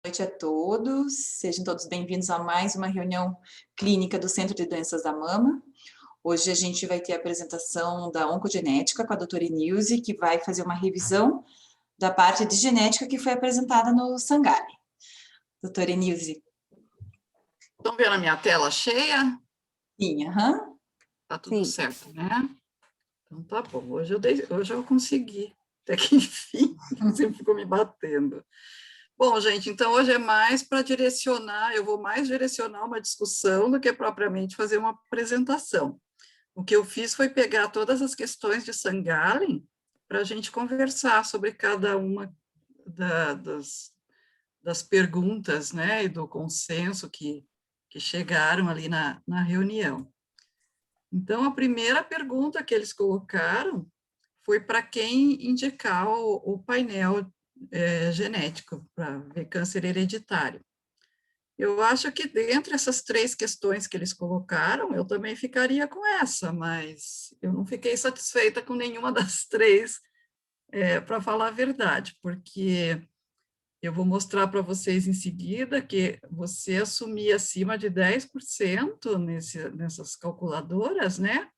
Noite a todos, sejam todos bem-vindos a mais uma reunião clínica do Centro de Doenças da Mama. Hoje a gente vai ter a apresentação da oncogenética com a doutora Nilze, que vai fazer uma revisão da parte de genética que foi apresentada no Sangali. Doutora Nilze. Estão vendo a minha tela cheia? Sim, aham. Tá tudo certo, né? Então tá bom, hoje eu consegui, até que enfim, sempre ficou me batendo. Bom, gente, então hoje é mais para direcionar, eu vou mais direcionar uma discussão do que propriamente fazer uma apresentação. O que eu fiz foi pegar todas as questões de Sangallen para a gente conversar sobre cada uma das perguntas, né, e do consenso que chegaram ali na reunião. Então, a primeira pergunta que eles colocaram foi para quem indicar o painel genético para ver câncer hereditário. Eu acho que dentre essas três questões que eles colocaram, eu também ficaria com essa, mas eu não fiquei satisfeita com nenhuma das três, para falar a verdade, porque eu vou mostrar para vocês em seguida que você assumir acima de 10% nessas calculadoras, né?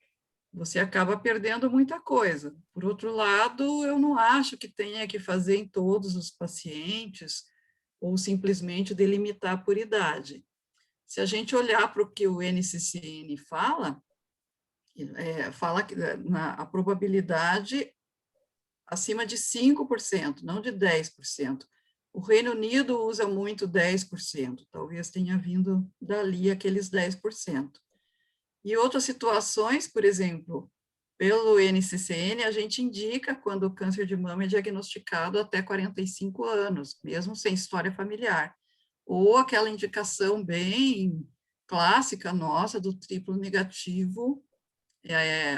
Você acaba perdendo muita coisa. Por outro lado, eu não acho que tenha que fazer em todos os pacientes ou simplesmente delimitar por idade. Se a gente olhar para o que o NCCN fala, fala que a probabilidade acima de 5%, não de 10%. O Reino Unido usa muito 10%, talvez tenha vindo dali aqueles 10%. E outras situações, por exemplo, pelo NCCN, a gente indica quando o câncer de mama é diagnosticado até 45 anos, mesmo sem história familiar. Ou aquela indicação bem clássica nossa do triplo negativo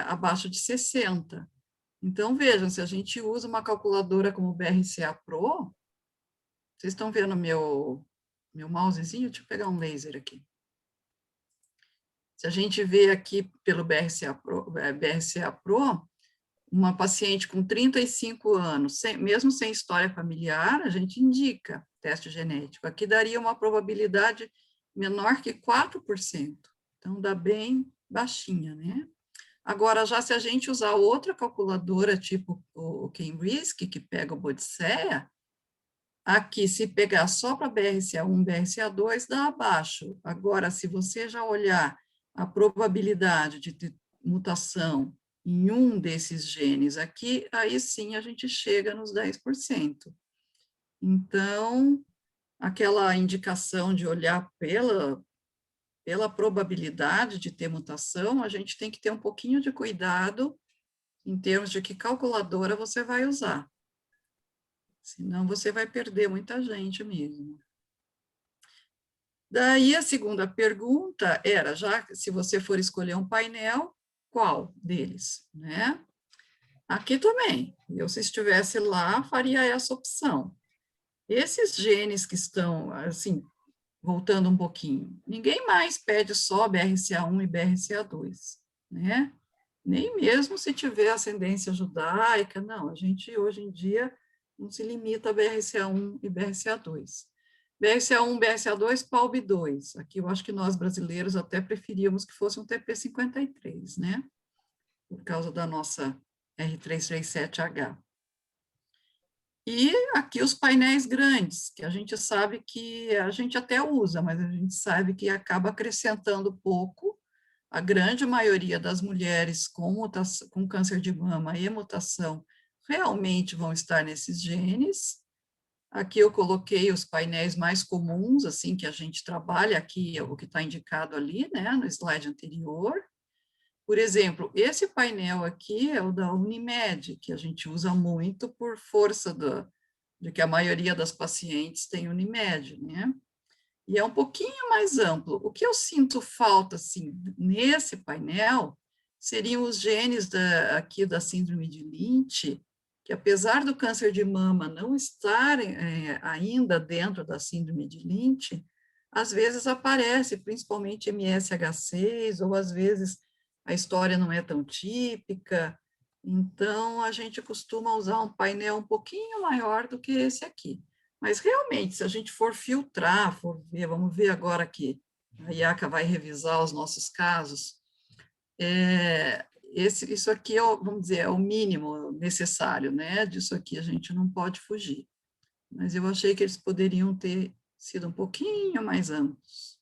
abaixo de 60. Então, vejam, se a gente usa uma calculadora como o BRCA Pro, vocês estão vendo meu mousezinho? Deixa eu pegar um laser aqui. Se a gente vê aqui pelo BRCA Pro, uma paciente com 35 anos, mesmo sem história familiar, a gente indica teste genético. Aqui daria uma probabilidade menor que 4%. Então, dá bem baixinha, né? Agora, já se a gente usar outra calculadora, tipo o Kenrisk, que pega o Bodicea, aqui, se pegar só para BRCA1, BRCA2, dá abaixo. Agora, se você já olhar a probabilidade de ter mutação em um desses genes aqui, aí sim a gente chega nos 10%. Então, aquela indicação de olhar pela probabilidade de ter mutação, a gente tem que ter um pouquinho de cuidado em termos de que calculadora você vai usar. Senão você vai perder muita gente mesmo. Daí a segunda pergunta era, já se você for escolher um painel, qual deles, né? Aqui também, eu se estivesse lá, faria essa opção. Esses genes que estão, assim, voltando um pouquinho, ninguém mais pede só BRCA1 e BRCA2, né? Nem mesmo se tiver ascendência judaica, não, a gente hoje em dia não se limita a BRCA1 e BRCA2. BRCA1, BRCA2, PALB2. Aqui eu acho que nós brasileiros até preferíamos que fosse um TP53, né? Por causa da nossa R337H. E aqui os painéis grandes, que a gente sabe que a gente até usa, mas a gente sabe que acaba acrescentando pouco. A grande maioria das mulheres com câncer de mama e mutação realmente vão estar nesses genes. Aqui eu coloquei os painéis mais comuns, assim, que a gente trabalha aqui, o que está indicado ali, né, no slide anterior. Por exemplo, esse painel aqui é o da Unimed, que a gente usa muito por força de que a maioria das pacientes tem Unimed, né? E é um pouquinho mais amplo. O que eu sinto falta, assim, nesse painel, seriam os genes aqui da síndrome de Lynch, que apesar do câncer de mama não estar ainda dentro da síndrome de Lynch, às vezes aparece, principalmente MSH6, ou às vezes a história não é tão típica, então a gente costuma usar um painel um pouquinho maior do que esse aqui. Mas realmente, se a gente for filtrar, for ver, vamos ver agora que a IACA vai revisar os nossos casos, isso aqui, vamos dizer, é o mínimo necessário, né? Disso aqui a gente não pode fugir. Mas eu achei que eles poderiam ter sido um pouquinho mais amplos.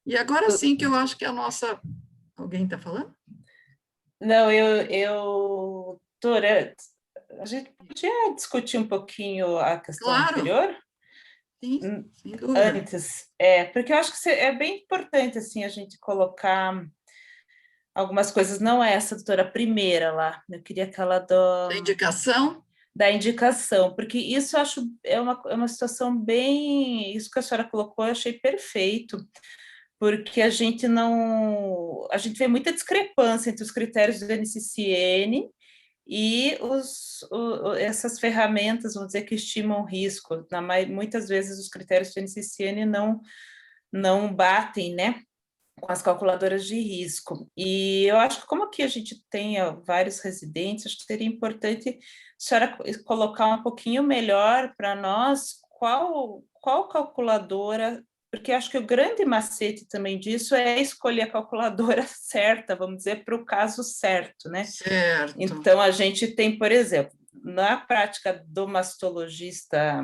E agora sim que eu acho que a nossa... Alguém está falando? Não, doutora, a gente podia discutir um pouquinho a questão Claro, anterior? sim, sem dúvida. Antes, porque eu acho que é bem importante, assim, a gente colocar algumas coisas, não é essa, doutora, a primeira lá, eu queria aquela Da indicação? da indicação, porque isso eu acho é uma situação bem, isso que a senhora colocou, eu achei perfeito, porque a gente vê muita discrepância entre os critérios do NCCN e essas ferramentas, vamos dizer, que estimam risco. Muitas vezes os critérios do NCCN não batem, né, com as calculadoras de risco. E eu acho que como aqui a gente tem vários residentes, acho que seria importante a senhora colocar um pouquinho melhor para nós qual calculadora, porque acho que o grande macete também disso é escolher a calculadora certa, vamos dizer, para o caso certo, né? Certo. Então, a gente tem, por exemplo, na prática do mastologista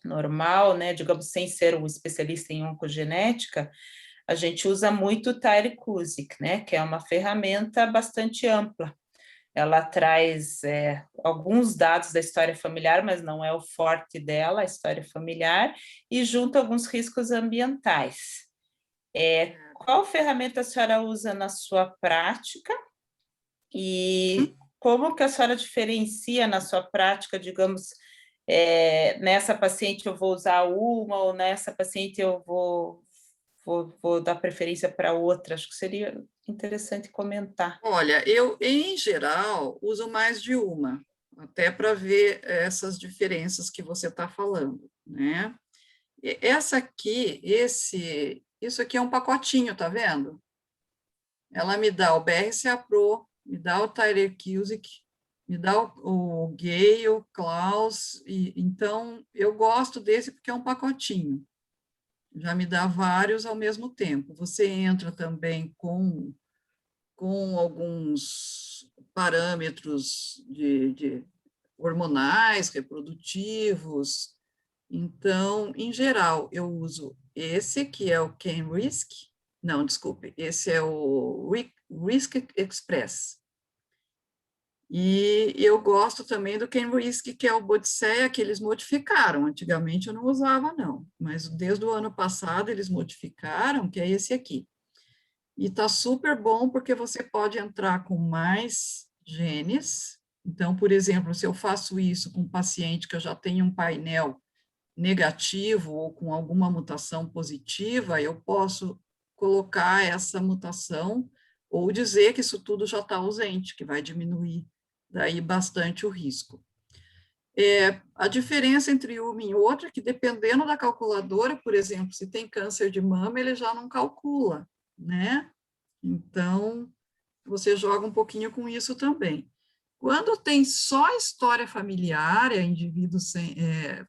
normal, né, digamos, sem ser um especialista em oncogenética, a gente usa muito o Tyre-Cuzick, né, que é uma ferramenta bastante ampla. Ela traz alguns dados da história familiar, mas não é o forte dela, a história familiar, e junta alguns riscos ambientais. Qual ferramenta a senhora usa na sua prática? E como que a senhora diferencia na sua prática, digamos, nessa paciente eu vou usar uma, ou nessa paciente eu vou dar preferência para outra? Acho que seria interessante comentar. Olha, eu, em geral, uso mais de uma, até para ver essas diferenças que você está falando, né? Essa aqui, isso aqui é um pacotinho, tá vendo? Ela me dá o BRCA Pro, me dá o Tyrer-Cuzick, me dá o Gay, o Klaus, então eu gosto desse porque é um pacotinho. Já me dá vários ao mesmo tempo. Você entra também com alguns parâmetros de hormonais, reprodutivos. Então, em geral, eu uso esse, que é o CanRisk. Não, desculpe, esse é o Risk Express. E eu gosto também do CanRisk, que é o Bodicea, que eles modificaram. Antigamente eu não usava, não, mas desde o ano passado eles modificaram, que é esse aqui. E está super bom porque você pode entrar com mais genes. Então, por exemplo, se eu faço isso com um paciente que eu já tenho um painel negativo ou com alguma mutação positiva, eu posso colocar essa mutação ou dizer que isso tudo já está ausente, que vai diminuir daí bastante o risco. A diferença entre uma e outra é que, dependendo da calculadora, por exemplo, se tem câncer de mama, ele já não calcula, né? Então, você joga um pouquinho com isso também. Quando tem só história familiar, indivíduos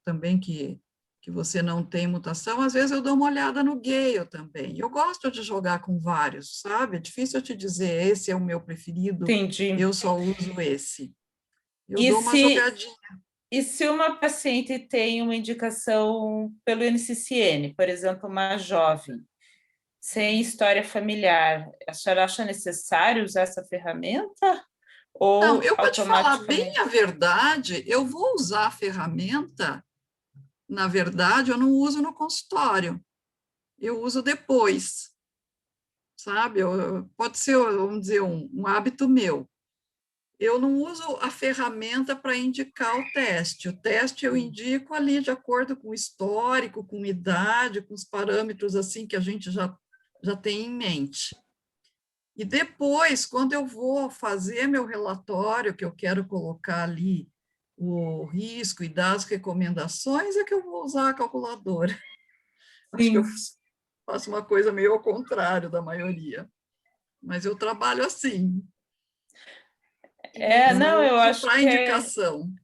também que você não tem mutação, às vezes eu dou uma olhada no Gale também. Eu gosto de jogar com vários, sabe? É difícil eu te dizer, esse é o meu preferido, Entendi. eu só uso esse. Eu E dou uma jogadinha. E se uma paciente tem uma indicação pelo NCCN, por exemplo, uma jovem, sem história familiar, a senhora acha necessário usar essa ferramenta? Não, Ou eu, para te falar bem automaticamente? a verdade, eu vou usar a ferramenta, na verdade, eu não uso no consultório, eu uso depois, sabe? Pode ser, vamos dizer, um hábito meu. Eu não uso a ferramenta para indicar o teste. O teste eu indico ali de acordo com o histórico, com idade, com os parâmetros assim que a gente já tem em mente. E depois, quando eu vou fazer meu relatório, que eu quero colocar ali o risco e dar as recomendações, é que eu vou usar a calculadora. Acho que eu Sim. faço uma coisa meio ao contrário da maioria. Mas eu trabalho assim. Não, Eu eu uso acho para que indicação.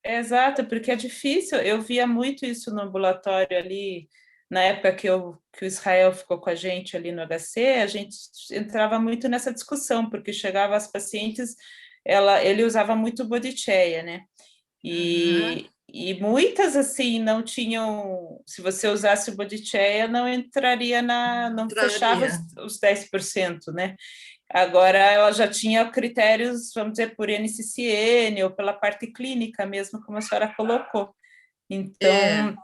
Exato, porque é difícil. Eu via muito isso no ambulatório ali, na época que o Israel ficou com a gente ali no HC, a gente entrava muito nessa discussão, porque chegava as pacientes, ele usava muito bodicheia, né? Aham, E muitas, assim, não tinham... Se você usasse o bodicheia, não entraria não fechava entraria. os 10%, né? Agora ela já tinha critérios, vamos dizer, por NCCN ou pela parte clínica mesmo, como a senhora colocou. É, Então,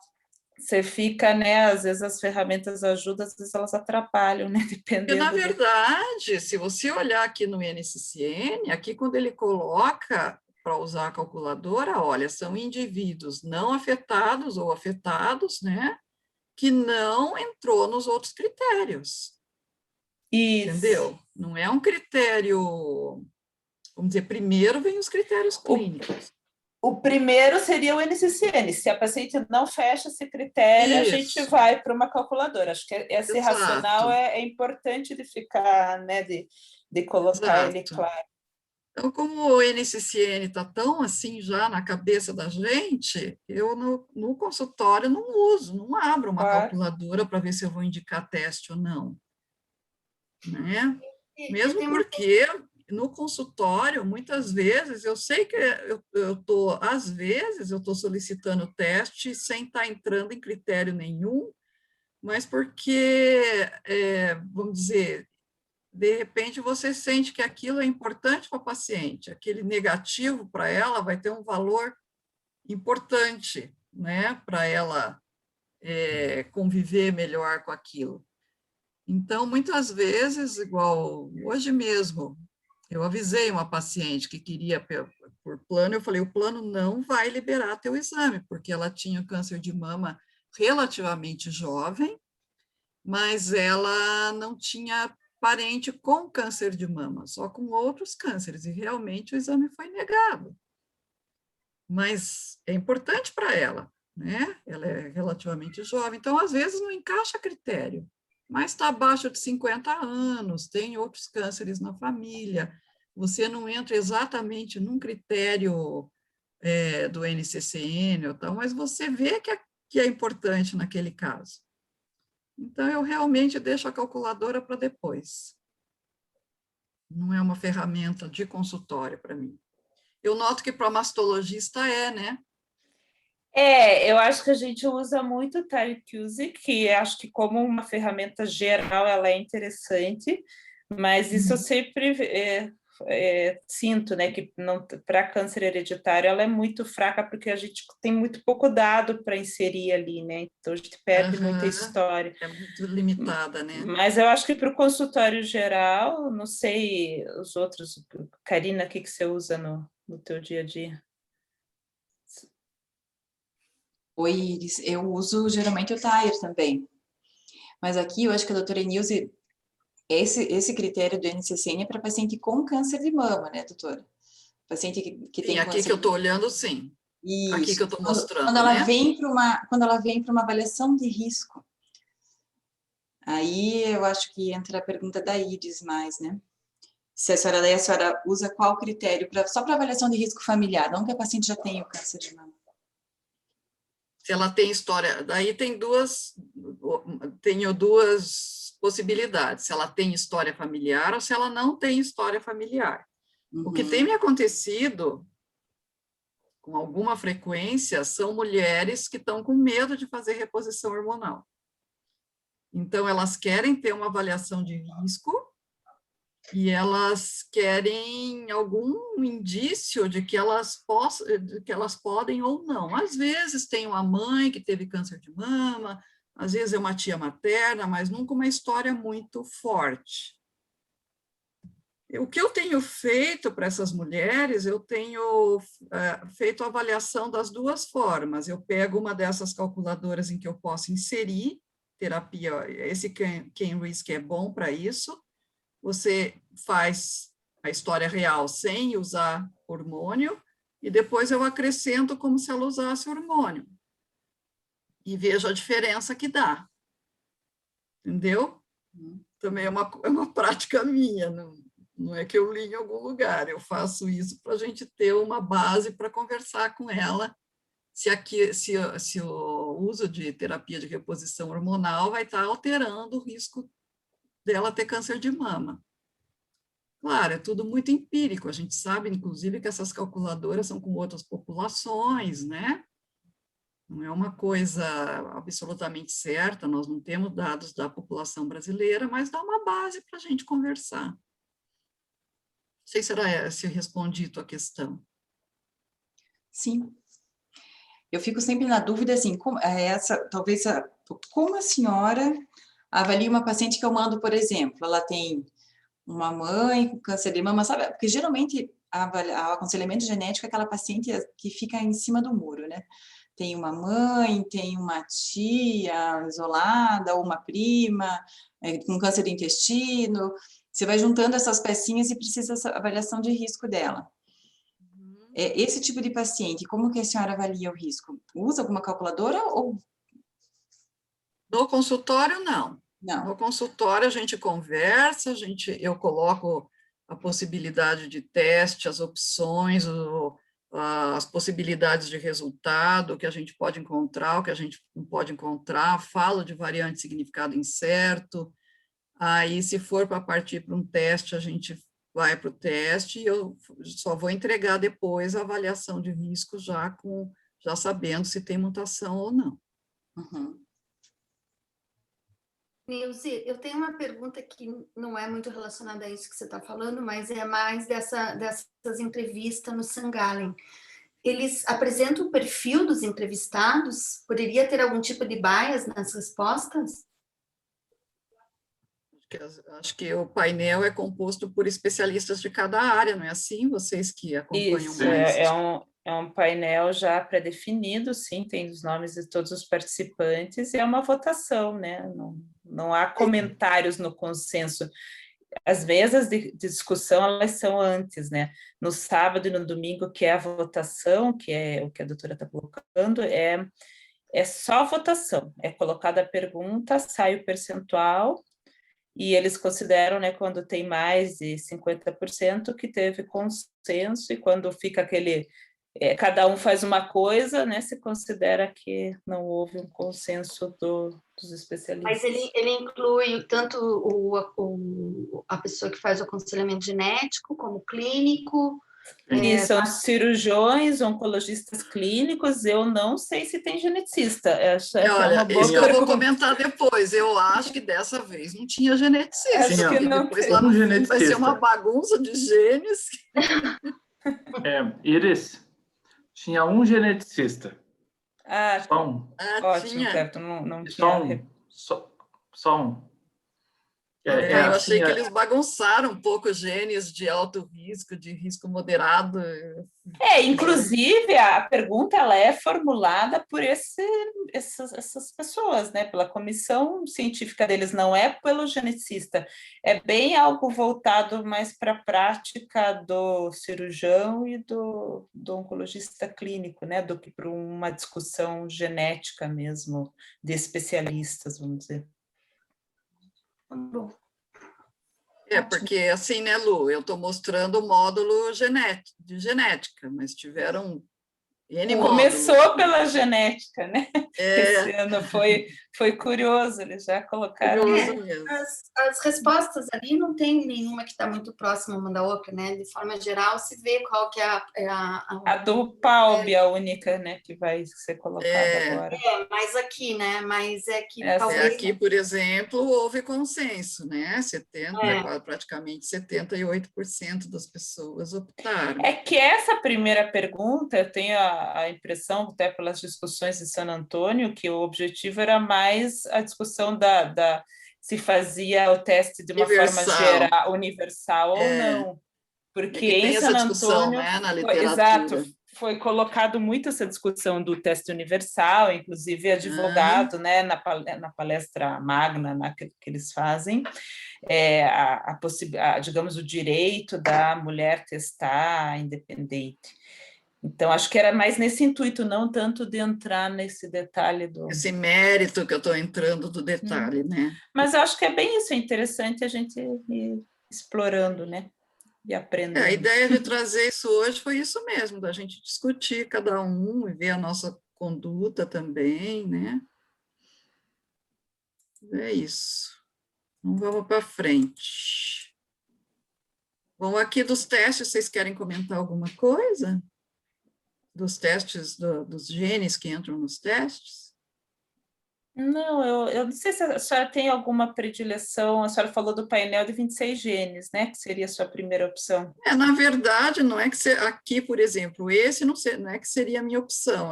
você fica, né? Às vezes as ferramentas ajudam, às vezes elas atrapalham, né? porque, na Dependendo do. verdade, se você olhar aqui no NCCN, aqui quando ele coloca para usar a calculadora, olha, são indivíduos não afetados ou afetados, né, que não entrou nos outros critérios, Isso. entendeu? Não é um critério, vamos dizer, primeiro vem os critérios O, clínicos. o primeiro seria o NCCN. Se a paciente não fecha esse critério, a gente Isso, vai para uma calculadora. Acho que esse racional exato, é importante de ficar, né? De colocar ele exato. claro. Então, como o NCCN está tão assim já na cabeça da gente, eu no consultório não uso, não abro uma Claro. calculadora para ver se eu vou indicar teste ou não, né? E Mesmo tem uma. porque no consultório, muitas vezes, eu sei que às vezes, eu estou solicitando teste sem estar entrando em critério nenhum, mas porque, vamos dizer, de repente você sente que aquilo é importante para a paciente, aquele negativo para ela vai ter um valor importante, né, para ela conviver melhor com aquilo. Então, muitas vezes, igual hoje mesmo, eu avisei uma paciente que queria por plano, eu falei, o plano não vai liberar teu exame, porque ela tinha câncer de mama relativamente jovem, mas ela não tinha parente com câncer de mama, só com outros cânceres, e realmente o exame foi negado. Mas é importante para ela, né? Ela é relativamente jovem, então às vezes não encaixa critério, mas está abaixo de 50 anos, tem outros cânceres na família, você não entra exatamente num critério do NCCN, ou tal, mas você vê que é importante naquele caso. Então, eu realmente deixo a calculadora para depois. Não é uma ferramenta de consultório para mim. Eu noto que para mastologista né? Eu acho que a gente usa muito o TimeQuse, que acho que como uma ferramenta geral ela é interessante, mas isso eu sempre sinto, né, que para câncer hereditário ela é muito fraca porque a gente tem muito pouco dado para inserir ali, né? Então a gente perde muita Uhum. história. É muito limitada, né? Mas eu acho que para o consultório geral, não sei os outros, Karina, o que você usa no teu dia a dia? Oi, Iris, eu uso geralmente o Tire também, mas aqui eu acho que a doutora Nilce, esse critério do NCCN é para paciente com câncer de mama, né, doutora? Paciente que Sim, tem aqui que câncer eu estou de... olhando, sim. Aqui que eu Isso. estou Quando mostrando, ela né? vem para uma avaliação de risco, aí eu acho que entra a pergunta da Iris mais, né? Se a senhora usa qual critério só para avaliação de risco familiar, não que a paciente já tenha o câncer de mama. Se ela tem história, daí tenho duas possibilidades, se ela tem história familiar ou se ela não tem história familiar. O que tem Uhum. me acontecido com alguma frequência são mulheres que estão com medo de fazer reposição hormonal. Então, elas querem ter uma avaliação de risco e elas querem algum indício de que elas podem ou não. Às vezes tem uma mãe que teve câncer de mama, às vezes é uma tia materna, mas nunca uma história muito forte. O que eu tenho feito para essas mulheres, eu tenho feito a avaliação das duas formas. Eu pego uma dessas calculadoras em que eu posso inserir terapia, esse Kenrisk é bom para isso. Você faz a história real sem usar hormônio, e depois eu acrescento como se ela usasse hormônio. E vejo a diferença que dá. Entendeu? Também é uma prática minha, não, não é que eu li em algum lugar, eu faço isso para a gente ter uma base para conversar com ela, se o uso de terapia de reposição hormonal vai estar alterando o risco dela ter câncer de mama. Claro, é tudo muito empírico, a gente sabe, inclusive, que essas calculadoras são com outras populações, né? Não é uma coisa absolutamente certa, nós não temos dados da população brasileira, mas dá uma base para a gente conversar. Não sei se eu respondi a tua questão. Sim. Eu fico sempre na dúvida, assim, como a senhora avalia uma paciente que eu mando, por exemplo, ela tem uma mãe com câncer de mama, sabe? Porque geralmente o aconselhamento genético é aquela paciente que fica em cima do muro, né? Tem uma mãe, tem uma tia isolada, ou uma prima com câncer de intestino. Você vai juntando essas pecinhas e precisa essa avaliação de risco dela. Esse tipo de paciente, como que a senhora avalia o risco? Usa alguma calculadora ou... No consultório, não. Não. No consultório, a gente conversa, eu coloco a possibilidade de teste, as opções, as possibilidades de resultado, o que a gente pode encontrar, o que a gente não pode encontrar, falo de variante de significado incerto. Aí, se for para partir para um teste, a gente vai para o teste e eu só vou entregar depois a avaliação de risco já sabendo se tem mutação ou não. Uhum. Nilce, eu tenho uma pergunta que não é muito relacionada a isso que você está falando, mas é mais dessas entrevistas no Sangalen. Eles apresentam o perfil dos entrevistados? Poderia ter algum tipo de bias nas respostas? Acho que o painel é composto por especialistas de cada área, não é assim? Vocês que acompanham Isso, mais. é um painel já pré-definido, sim, tem os nomes de todos os participantes, e é uma votação, né? Não há comentários no consenso. As mesas de discussão, elas são antes, né? No sábado e no domingo, que é a votação, que é o que a doutora está colocando, é só votação. É colocada a pergunta, sai o percentual, e eles consideram, né, quando tem mais de 50%, que teve consenso, e quando fica aquele... cada um faz uma coisa, né, se considera que não houve um consenso dos especialistas. Mas ele inclui tanto a pessoa que faz o aconselhamento genético, como clínico... São cirurgiões, oncologistas clínicos, eu não sei se tem geneticista. Olha, isso eu vou comentar depois. Eu acho que dessa vez não tinha geneticista. Acho que não depois lá no fim vai ser uma bagunça de genes. Iris, tinha um geneticista. Só um. Ótimo, Clepton, não tinha... Só um. Eu achei que eles bagunçaram um pouco os genes de alto risco, de risco moderado. Inclusive, a pergunta ela é formulada por essas pessoas, né? Pela comissão científica deles, não é pelo geneticista. É bem algo voltado mais para a prática do cirurgião e do oncologista clínico, né? Do que para uma discussão genética mesmo, de especialistas, vamos dizer. Bom. Porque assim, né, Lu, eu estou mostrando o módulo de genética, mas tiveram N Começou módulos. pela genética, né? Esse ano foi curioso, eles já colocaram... As respostas ali não tem nenhuma que está muito próxima uma da outra, né? De forma geral, se vê qual que é a do PALB, a única, né, que vai ser colocada agora. Mas aqui, né? Mas é que talvez... Aqui, por exemplo, houve consenso, né? Praticamente 78% das pessoas optaram. É que essa primeira pergunta, eu tenho a impressão, até pelas discussões de San Antônio, que o objetivo era mais a discussão se fazia o teste de uma forma geral, universal ou não. Porque em San Antônio, né, na literatura. Exato, foi colocado muito essa discussão do teste universal, inclusive advogado, né, na palestra magna que eles fazem, digamos, o direito da mulher testar independente. Então, acho que era mais nesse intuito, não tanto de entrar nesse detalhe esse mérito que eu estou entrando do detalhe, né? Mas eu acho que é bem isso, é interessante a gente ir explorando, né? E aprender. A ideia de trazer isso hoje foi isso mesmo, da gente discutir cada um e ver a nossa conduta também, né? É isso. Então, vamos para frente. Bom, aqui dos testes, vocês querem comentar alguma coisa? Dos testes, dos genes que entram nos testes? Não, eu não sei se a senhora tem alguma predileção. A senhora falou do painel de 26 genes, né? Que seria a sua primeira opção. Na verdade, não é que aqui, por exemplo, esse não é que seria a minha opção.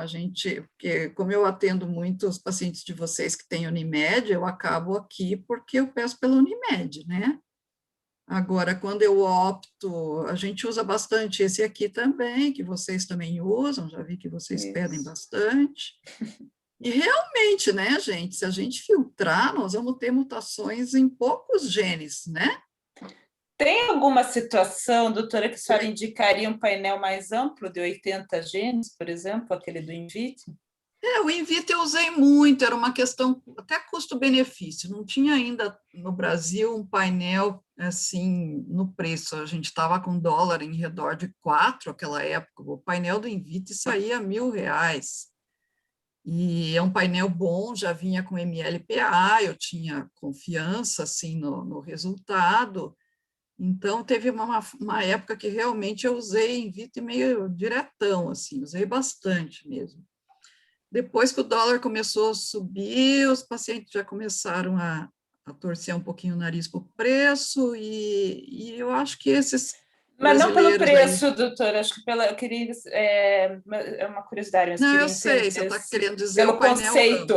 Porque como eu atendo muitos pacientes de vocês que têm Unimed, eu acabo aqui porque eu peço pela Unimed, né? Agora, quando eu opto, a gente usa bastante esse aqui também, que vocês também usam, já vi que vocês pedem bastante. E realmente, né, gente, se a gente filtrar, nós vamos ter mutações em poucos genes, né? Tem alguma situação, doutora, que a senhora indicaria um painel mais amplo, de 80 genes, por exemplo, aquele do INVIT? O INVIT eu usei muito, era uma questão até custo-benefício, não tinha ainda no Brasil um painel assim no preço, a gente estava com dólar em redor de 4 naquela época, o painel do INVIT saía R$1.000, e é um painel bom, já vinha com MLPA, eu tinha confiança assim no resultado, então teve uma época que realmente eu usei INVIT meio diretão, assim, usei bastante mesmo. Depois que o dólar começou a subir, os pacientes já começaram a torcer um pouquinho o nariz para o preço, e eu acho que esses Mas não pelo brasileiros preço, doutora, acho que eu queria, é uma curiosidade, mas não, queria eu sei, você está entender querendo dizer pelo o painel conceito.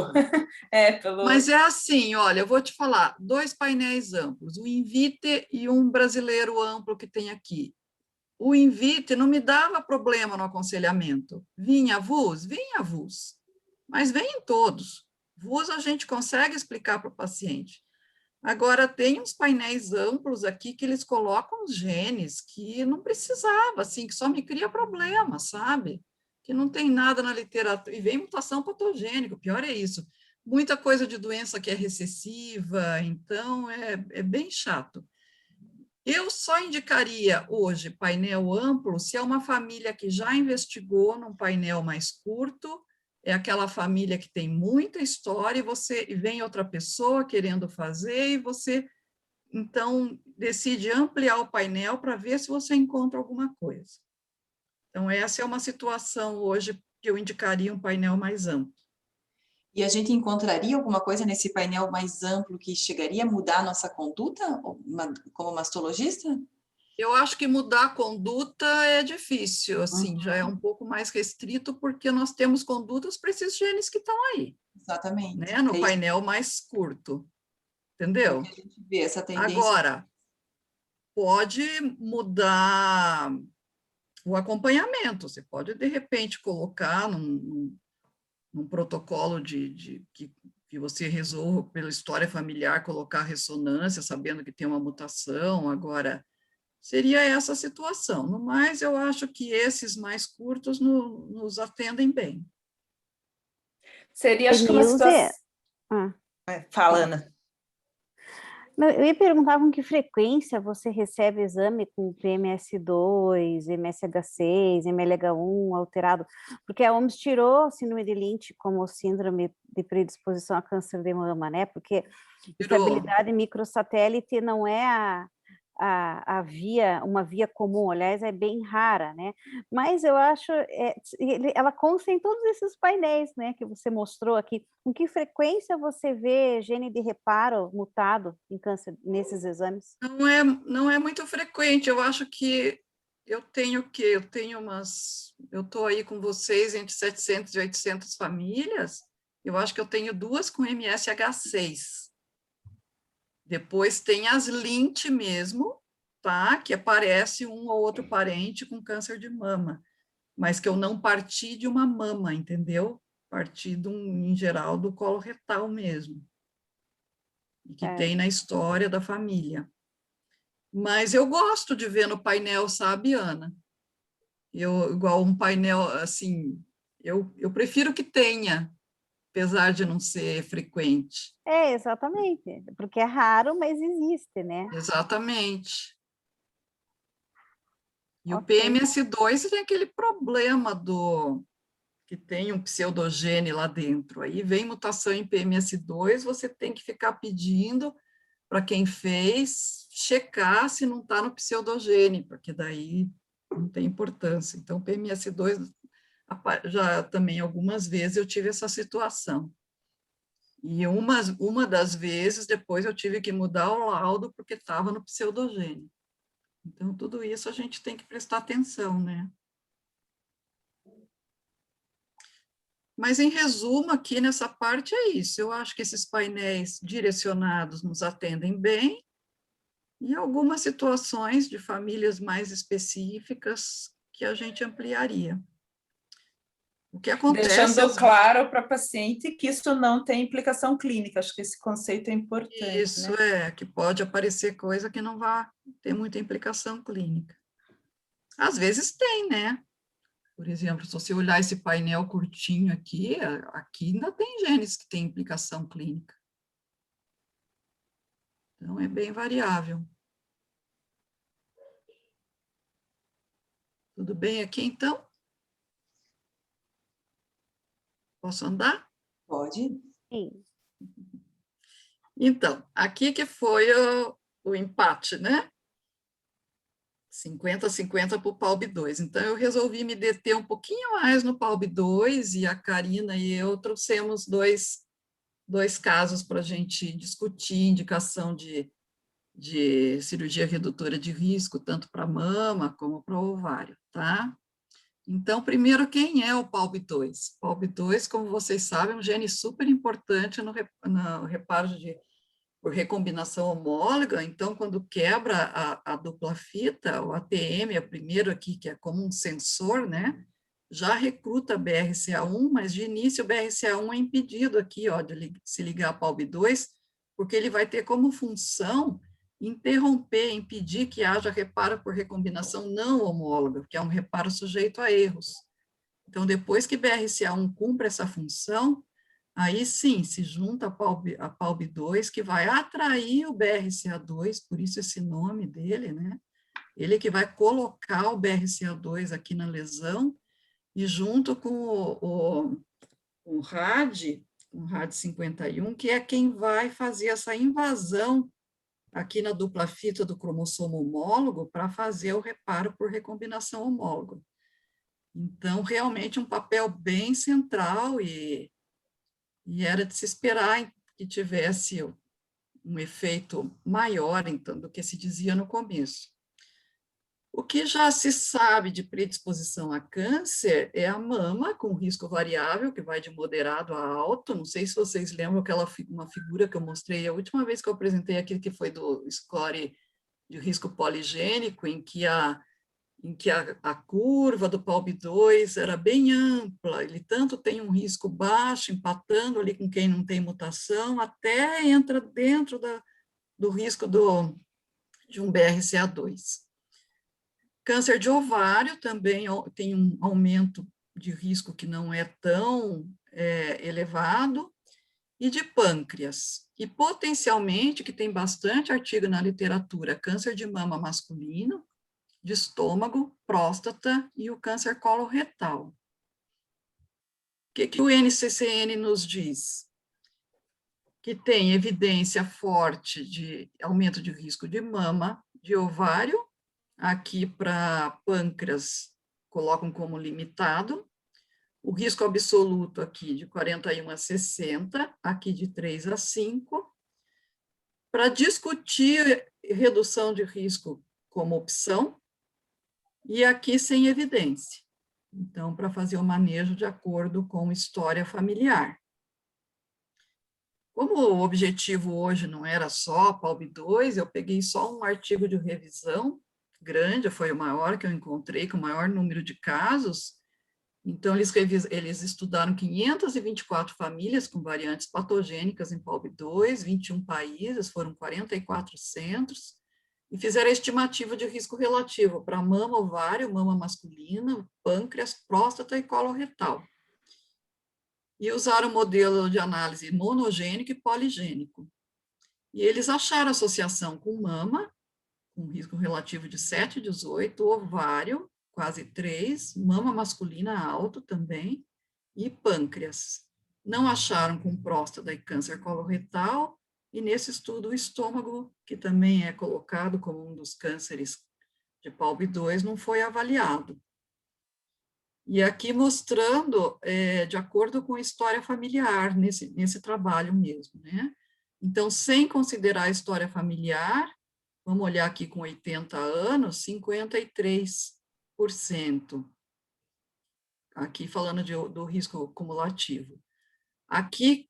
amplo. Mas é assim, olha, eu vou te falar, 2 painéis amplos, o INVIT e um brasileiro amplo que tem aqui. O INVIT não me dava problema no aconselhamento. Vinha VUS? Vinha VUS. Mas vem em todos. VUS a gente consegue explicar para o paciente. Agora, tem uns painéis amplos aqui que eles colocam os genes que não precisava, assim, que só me cria problema, sabe? Que não tem nada na literatura. E vem mutação patogênica, o pior é isso. Muita coisa de doença que é recessiva, então é bem chato. Eu só indicaria hoje painel amplo se é uma família que já investigou num painel mais curto, é aquela família que tem muita história e vem outra pessoa querendo fazer e você, então, decide ampliar o painel para ver se você encontra alguma coisa. Então, essa é uma situação hoje que eu indicaria um painel mais amplo. E a gente encontraria alguma coisa nesse painel mais amplo que chegaria a mudar a nossa conduta como mastologista? Eu acho que mudar a conduta é difícil, assim, já é um pouco mais restrito, porque nós temos condutas para esses genes que estão aí. Exatamente. Né? No painel mais curto, entendeu? É que a gente vê essa tendência. Agora, pode mudar o acompanhamento, você pode, de repente, colocar num protocolo que você resolva pela história familiar, colocar ressonância, sabendo que tem uma mutação, agora seria essa a situação. No mais, eu acho que esses mais curtos nos atendem bem. Seria, acho que uma situação... Fala, Ana. Eu ia perguntar com que frequência você recebe exame com PMS2, MSH6, MLH1 alterado, porque a OMS tirou síndrome de Lynch como síndrome de predisposição a câncer de mama, né? Porque estabilidade microsatélite não é uma via comum, aliás, é bem rara, né? Mas eu acho, ela consta em todos esses painéis, né, que você mostrou aqui. Com que frequência você vê gene de reparo mutado em câncer nesses exames? Não é muito frequente, eu acho que eu estou aí com vocês entre 700 e 800 famílias, eu acho que eu tenho 2 com MSH6. Depois tem as Lynch mesmo, tá? Que aparece um ou outro parente com câncer de mama, mas que eu não parti de uma mama, entendeu? Parti, em geral, do colo retal mesmo, e que tem na história da família. Mas eu gosto de ver no painel, sabe, Ana? Igual um painel, assim, eu prefiro que tenha, apesar de não ser frequente. Exatamente, porque é raro, mas existe, né? Exatamente. E o Ok. PMS2 tem aquele problema que tem um pseudogene lá dentro. Aí vem mutação em PMS2, você tem que ficar pedindo para quem fez checar se não está no pseudogene, porque daí não tem importância. Então, PMS2, já também algumas vezes eu tive essa situação. E uma das vezes, depois eu tive que mudar o laudo porque estava no pseudogene. Então, tudo isso a gente tem que prestar atenção, né? Mas, em resumo, aqui nessa parte é isso. Eu acho que esses painéis direcionados nos atendem bem, e algumas situações de famílias mais específicas que a gente ampliaria. O que acontece... Deixando claro para a paciente que isso não tem implicação clínica, acho que esse conceito é importante. Isso, né? que pode aparecer coisa que não vai ter muita implicação clínica. Às vezes tem, né? Por exemplo, se você olhar esse painel curtinho aqui, aqui ainda tem genes que têm implicação clínica. Então, é bem variável. Tudo bem aqui, então? Posso andar? Pode. Sim. Então, aqui que foi o empate, né? 50-50 para o PALB2. Então, eu resolvi me deter um pouquinho mais no PALB2, e a Karina e eu trouxemos dois casos para a gente discutir, indicação de cirurgia redutora de risco, tanto para mama como para o ovário, tá? Então, primeiro, quem é o PALB2? PALB2, como vocês sabem, é um gene super importante no reparo por recombinação homóloga. Então, quando quebra a dupla fita, o ATM é o primeiro aqui, que é como um sensor, né? Já recruta BRCA1, mas de início o BRCA1 é impedido aqui, ó, de se ligar a PALB2, porque ele vai ter como função interromper, impedir que haja reparo por recombinação não homóloga, que é um reparo sujeito a erros. Então, depois que BRCA1 cumpre essa função, aí sim, se junta a PALB2, que vai atrair o BRCA2, por isso esse nome dele, né? Ele que vai colocar o BRCA2 aqui na lesão, e junto com o RAD51, que é quem vai fazer essa invasão aqui na dupla fita do cromossomo homólogo para fazer o reparo por recombinação homóloga. Então, realmente um papel bem central, e era de se esperar que tivesse um efeito maior, então, do que se dizia no começo. O que já se sabe de predisposição a câncer é a mama, com risco variável, que vai de moderado a alto. Não sei se vocês lembram uma figura que eu mostrei a última vez que eu apresentei aqui, que foi do score de risco poligênico, em que a curva do PALB2 era bem ampla, ele tanto tem um risco baixo, empatando ali com quem não tem mutação, até entra dentro do risco de um BRCA2. Câncer de ovário também tem um aumento de risco que não é tão elevado, e de pâncreas. E potencialmente, que tem bastante artigo na literatura, câncer de mama masculino, de estômago, próstata e o câncer coloretal. O que o NCCN nos diz? Que tem evidência forte de aumento de risco de mama, de ovário, aqui para pâncreas colocam como limitado, o risco absoluto aqui de 41 a 60, aqui de 3 a 5. Para discutir redução de risco como opção, e aqui sem evidência. Então, para fazer o manejo de acordo com história familiar. Como o objetivo hoje não era só PALB2, eu peguei só um artigo de revisão grande, foi o maior que eu encontrei, com o maior número de casos. Então, eles estudaram 524 famílias com variantes patogênicas em PALB2, 21 países, foram 44 centros, e fizeram a estimativa de risco relativo para mama, ovário, mama masculina, pâncreas, próstata e coloretal. E usaram o modelo de análise monogênico e poligênico. E eles acharam associação com mama, com risco relativo de 7,18, ovário, quase 3, mama masculina alto também, e pâncreas. Não acharam com próstata e câncer coloretal, e nesse estudo o estômago, que também é colocado como um dos cânceres de PALB2, não foi avaliado. E aqui mostrando, de acordo com a história familiar, nesse trabalho mesmo, né? Então, sem considerar a história familiar, vamos olhar aqui com 80 anos, 53%. Aqui falando do risco cumulativo. Aqui,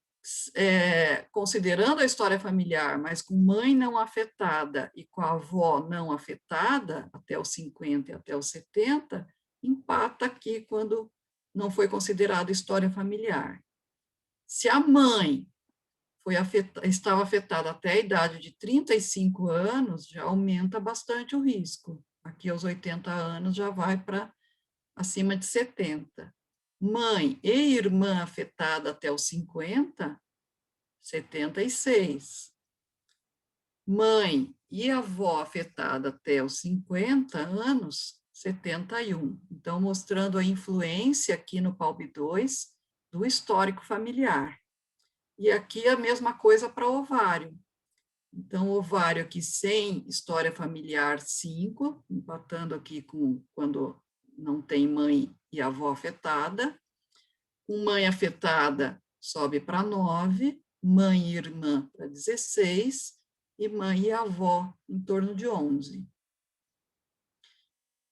considerando a história familiar, mas com mãe não afetada e com a avó não afetada, até os 50 e até os 70, empata aqui quando não foi considerada história familiar. Se a mãe estava afetada até a idade de 35 anos, já aumenta bastante o risco. Aqui aos 80 anos já vai para acima de 70. Mãe e irmã afetada até os 50, 76. Mãe e avó afetada até os 50 anos, 71. Então, mostrando a influência aqui no PALB2 do histórico familiar. E aqui a mesma coisa para ovário. Então, ovário aqui sem história familiar, 5, empatando aqui com quando não tem mãe e avó afetada. Com mãe afetada, sobe para 9, mãe e irmã para 16, e mãe e avó em torno de 11.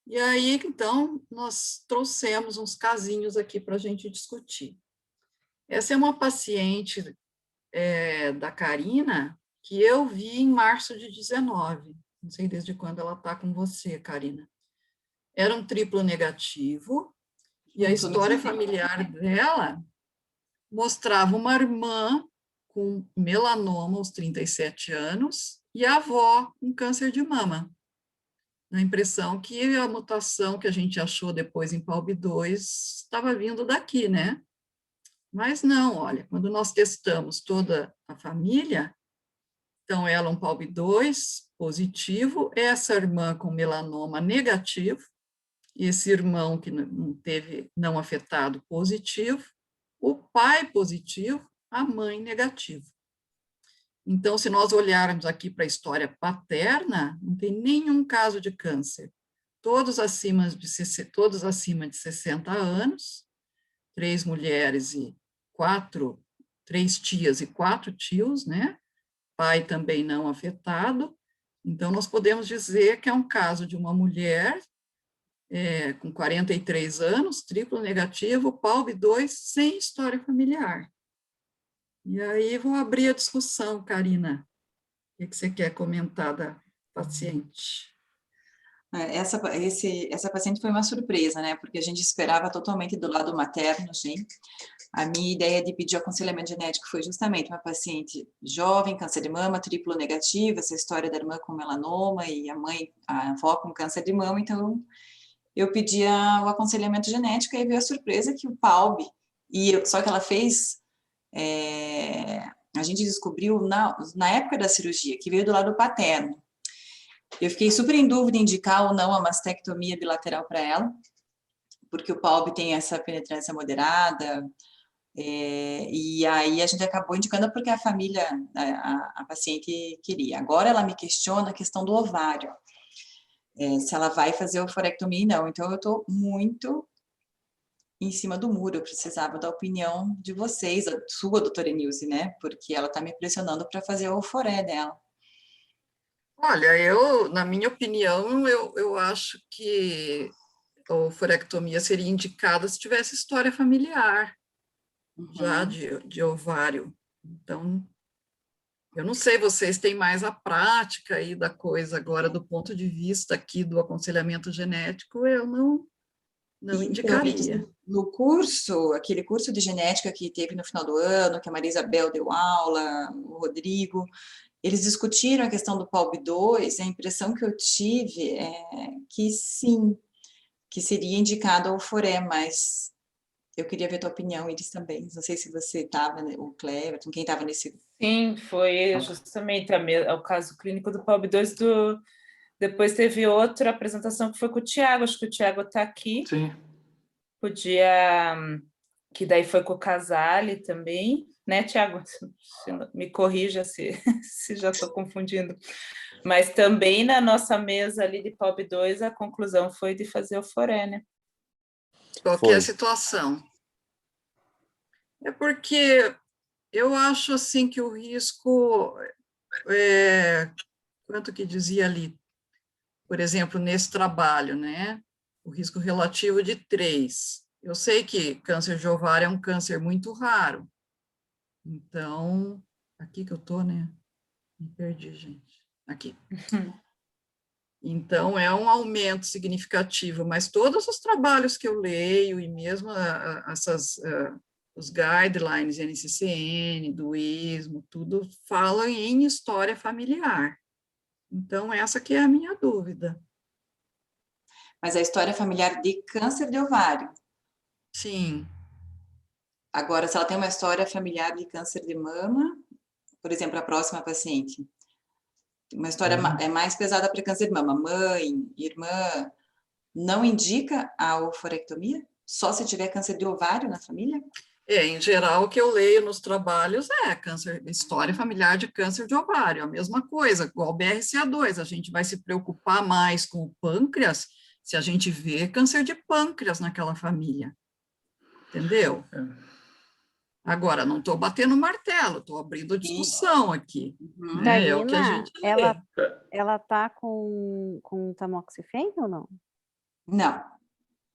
E aí, então, nós trouxemos uns casinhos aqui para a gente discutir. Essa é uma paciente da Karina, que eu vi em março de 19. Não sei desde quando ela está com você, Karina. Era um triplo negativo, e a história familiar dela mostrava uma irmã com melanoma aos 37 anos e a avó com câncer de mama. Na impressão que a mutação que a gente achou depois em PALB2 estava vindo daqui, né? Mas não, olha, quando nós testamos toda a família, então ela um PALB2 positivo, essa irmã com melanoma negativo, esse irmão que não teve não afetado positivo, o pai positivo, a mãe negativa. Então, se nós olharmos aqui para a história paterna, não tem nenhum caso de câncer. Todos acima de 60 anos, 3 mulheres e 3 tias e 4 tios, né? Pai também não afetado. Então, nós podemos dizer que é um caso de uma mulher com 43 anos, triplo negativo, PALB2, sem história familiar. E aí vou abrir a discussão, Karina. O que você quer comentar da paciente? Essa paciente foi uma surpresa, né? Porque a gente esperava totalmente do lado materno, gente. A minha ideia de pedir aconselhamento genético foi justamente uma paciente jovem, câncer de mama, triplo negativo, essa história da irmã com melanoma e a avó com câncer de mama, então eu pedia o aconselhamento genético e veio a surpresa que o PALB, só que ela fez, a gente descobriu na época da cirurgia, que veio do lado paterno. Eu fiquei super em dúvida em indicar ou não a mastectomia bilateral para ela, porque o PALB tem essa penetrância moderada, e aí a gente acabou indicando porque a família, a paciente queria. Agora ela me questiona a questão do ovário. Se ela vai fazer oforectomia ou não. Então, eu estou muito em cima do muro, eu precisava da opinião de vocês, a sua, doutora Nilce, né? Porque ela está me pressionando para fazer o oforé dela. Olha, na minha opinião, eu acho que a oforectomia seria indicada se tivesse história familiar, já de ovário. Então, eu não sei, vocês têm mais a prática aí da coisa agora, do ponto de vista aqui do aconselhamento genético, eu não indicaria. No curso, aquele curso de genética que teve no final do ano, que a Maria Isabel deu aula, o Rodrigo, eles discutiram a questão do PALB2, a impressão que eu tive é que sim, que seria indicado ao foré, mas eu queria ver a tua opinião, Iris, também. Não sei se você estava, né, o Cleverton, quem estava nesse... Sim, foi justamente o caso clínico do PALB2 Depois teve outra apresentação que foi com o Tiago, acho que o Tiago está aqui. Sim. Podia, que daí foi com o Casale também, né, Tiago? Me corrija se já estou confundindo. Mas também na nossa mesa ali de POB2, a conclusão foi de fazer o foré, né? Qualquer situação. É porque eu acho assim que o risco, quanto que dizia ali, por exemplo, nesse trabalho, né? O risco relativo de 3. Eu sei que câncer de ovário é um câncer muito raro. Então, aqui que eu tô, né? Me perdi, gente. Aqui. Então, é um aumento significativo, mas todos os trabalhos que eu leio, e mesmo os guidelines NCCN, do ISMO, tudo fala em história familiar. Então, essa que é a minha dúvida. Mas a história familiar de câncer de ovário. Sim. Agora, se ela tem uma história familiar de câncer de mama, por exemplo, a próxima paciente, uma história é mais pesada para câncer de mama, mãe, irmã, não indica a ovarectomia? Só se tiver câncer de ovário na família? Em geral, o que eu leio nos trabalhos é história familiar de câncer de ovário, a mesma coisa, igual BRCA2, a gente vai se preocupar mais com o pâncreas se a gente vê câncer de pâncreas naquela família, entendeu? Agora, não estou batendo martelo, estou abrindo discussão aqui, né? É o que a gente lê. Ela tá com tamoxifeno ou não?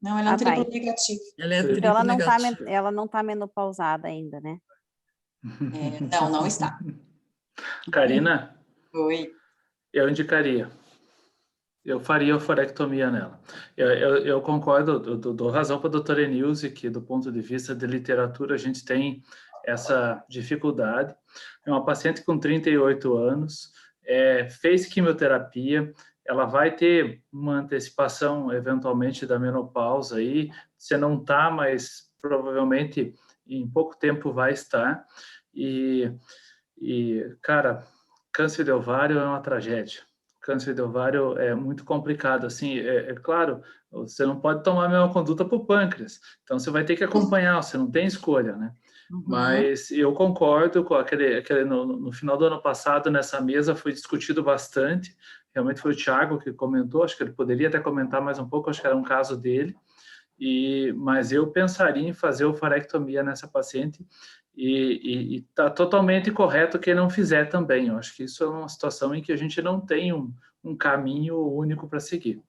Não, ela é um triplo tá. negativo. Ela é Então triplo negativa. ela não tá menopausada ainda, né? Não está. Karina, Oi. eu indicaria. Eu faria ovarectomia nela. Eu concordo, dou razão para a doutora Enilze, que do ponto de vista de literatura a gente tem essa dificuldade. É uma paciente com 38 anos, fez quimioterapia, ela vai ter uma antecipação eventualmente da menopausa aí, você não está, mas provavelmente em pouco tempo vai estar. E cara, câncer de ovário é uma tragédia. Câncer de ovário é muito complicado, assim, claro, você não pode tomar a mesma conduta para o pâncreas, então você vai ter que acompanhar, você não tem escolha, né? Mas eu concordo com no final do ano passado, nessa mesa, foi discutido bastante, realmente foi o Thiago que comentou, acho que ele poderia até comentar mais um pouco, acho que era um caso dele, mas eu pensaria em fazer ovarectomia nessa paciente, e está totalmente correto quem não fizer também. Eu acho que isso é uma situação em que a gente não tem um caminho único para seguir.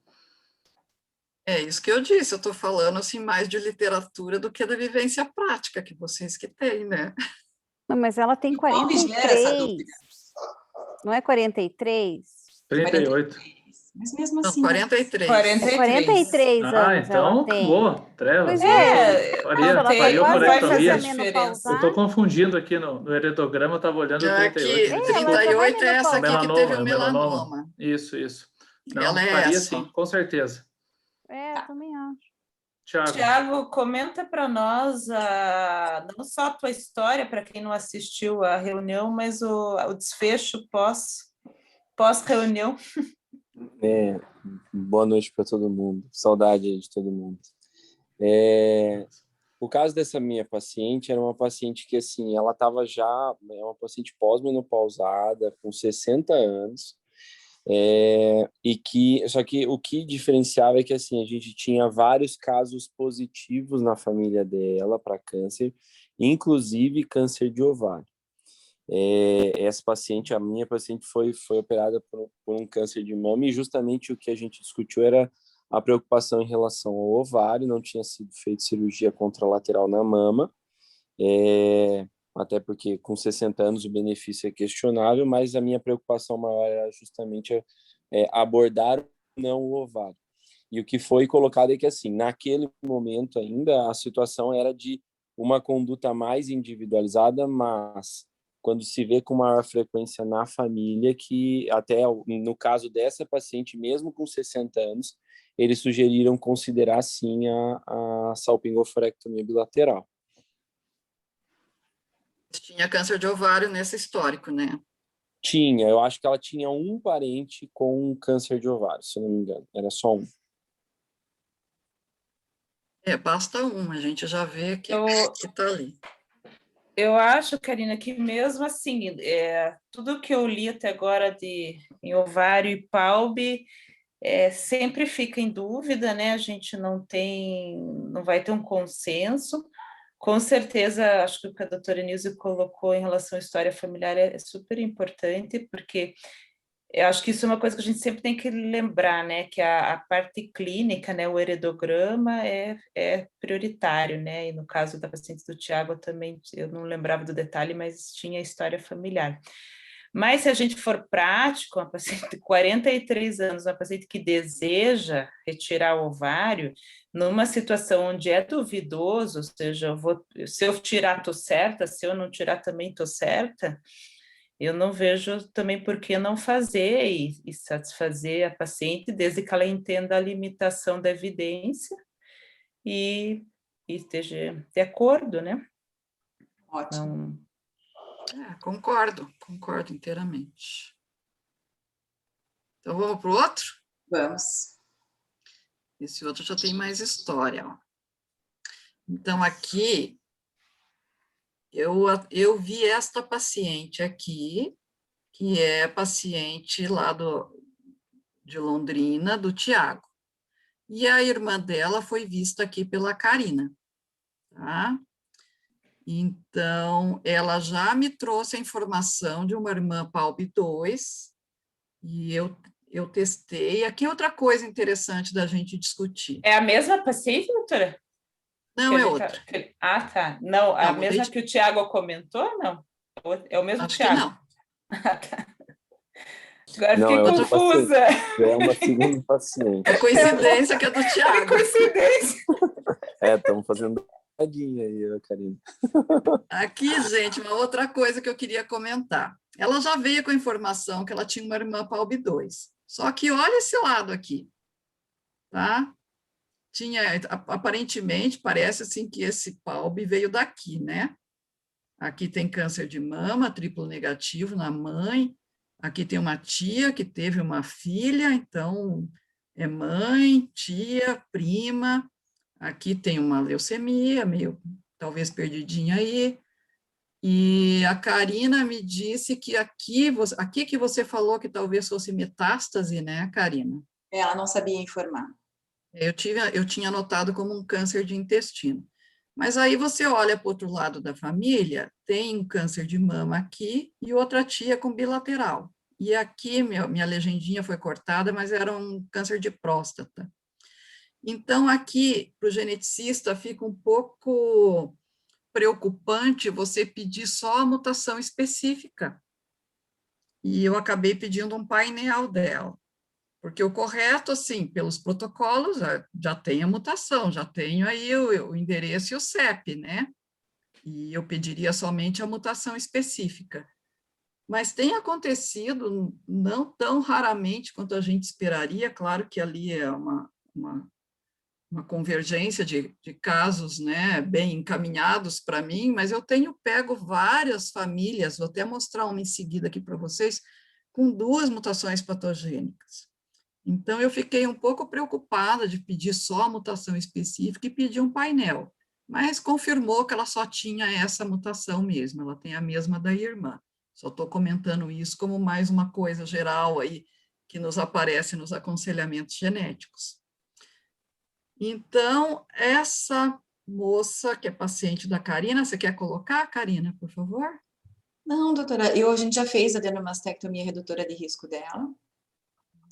É isso que eu disse, eu estou falando assim mais de literatura do que da vivência prática que vocês que têm, né? Não, mas ela tem Qual que gera essa dúvida? Não é 43? 38. Mas mesmo Não, assim... 43. 43 anos então ela tem. acabou, trevas. Pois faria ovarectomia. menopausa. Eu estou confundindo aqui no heredograma, eu estava olhando o Aqui, 38. 38 é essa aqui que teve o melanoma. melanoma. Isso. Não, ela é faria essa. sim, com certeza. Eu também acho. Tiago, comenta para nós não só a tua história, para quem não assistiu à reunião, mas o desfecho pós-reunião. Boa noite para todo mundo. Saudade de todo mundo. O caso dessa minha paciente era uma paciente que, assim, ela estava é uma paciente pós-menopausada, com 60 anos, só que o que diferenciava é que, assim, a gente tinha vários casos positivos na família dela para câncer, inclusive câncer de ovário. Essa paciente, a minha paciente, foi operada por um câncer de mama, e justamente o que a gente discutiu era a preocupação em relação ao ovário. Não tinha sido feita cirurgia contralateral na mama, até porque com 60 anos o benefício é questionável, mas a minha preocupação maior era justamente abordar não o ovário. E o que foi colocado é que, assim, naquele momento ainda, a situação era de uma conduta mais individualizada, mas quando se vê com maior frequência na família, que até no caso dessa paciente, mesmo com 60 anos, eles sugeriram considerar, sim, a salpingoforectomia bilateral. Tinha câncer de ovário nesse histórico, né? Tinha, eu acho que ela tinha um parente com câncer de ovário, se eu não me engano. Era só um. Basta um, a gente já vê que está ali. Eu acho, Karina, que mesmo assim, tudo que eu li até agora em ovário e PALB sempre fica em dúvida, né? A gente não vai ter um consenso. Com certeza, acho que o que a doutora Nilce colocou em relação à história familiar é super importante, porque eu acho que isso é uma coisa que a gente sempre tem que lembrar, né? Que a parte clínica, né? O heredograma é prioritário, né? E no caso da paciente do Tiago, eu não lembrava do detalhe, mas tinha a história familiar. Mas se a gente for prático, uma paciente de 43 anos, uma paciente que deseja retirar o ovário, numa situação onde é duvidoso, ou seja, se eu tirar, estou certa, se eu não tirar, também estou certa, eu não vejo também por que não fazer e satisfazer a paciente, desde que ela entenda a limitação da evidência e esteja de acordo, né? Ótimo. Concordo inteiramente. Então, vamos para o outro? Vamos. Esse outro já tem mais história. Ó. Então, aqui, eu vi esta paciente aqui, que é paciente lá de Londrina, do Tiago. E a irmã dela foi vista aqui pela Karina, tá? Então, ela já me trouxe a informação de uma irmã PALB 2, e eu testei. Aqui outra coisa interessante da gente discutir. É a mesma paciente, doutora? Não, é outra. Tá. Não, a Não, mesma que o Tiago comentou, não? É o mesmo Acho Tiago? que não. Tá. Agora Não, fiquei confusa. É uma segunda paciente. É coincidência que é do Que Tiago. coincidência. Estamos fazendo pegadinha aí, Karina. Aqui, gente, uma outra coisa que eu queria comentar. Ela já veio com a informação que ela tinha uma irmã PALB 2. Só que olha esse lado aqui, tá? Aparentemente, parece assim que esse PALB veio daqui, né? Aqui tem câncer de mama, triplo negativo na mãe. Aqui tem uma tia que teve uma filha, então é mãe, tia, prima. Aqui tem uma leucemia, meio talvez perdidinha aí. E a Karina me disse que aqui que você falou que talvez fosse metástase, né, Karina? Ela não sabia informar. Eu tinha anotado como um câncer de intestino. Mas aí você olha para o outro lado da família, tem um câncer de mama aqui e outra tia com bilateral. E aqui, minha legendinha foi cortada, mas era um câncer de próstata. Então, aqui, para o geneticista, fica um pouco preocupante você pedir só a mutação específica. E eu acabei pedindo um painel dela. Porque o correto, assim, pelos protocolos, já tem a mutação, já tenho aí o endereço e o CEP, né? E eu pediria somente a mutação específica. Mas tem acontecido, não tão raramente quanto a gente esperaria, claro que ali é uma convergência de casos, né, bem encaminhados para mim, mas eu tenho pego várias famílias, vou até mostrar uma em seguida aqui para vocês, com 2 mutações patogênicas. Então, eu fiquei um pouco preocupada de pedir só a mutação específica e pedir um painel, mas confirmou que ela só tinha essa mutação mesmo, ela tem a mesma da irmã. Só estou comentando isso como mais uma coisa geral aí que nos aparece nos aconselhamentos genéticos. Então, essa moça que é paciente da Karina, você quer colocar, Karina, por favor? Não, doutora, a gente já fez a adenomastectomia redutora de risco dela.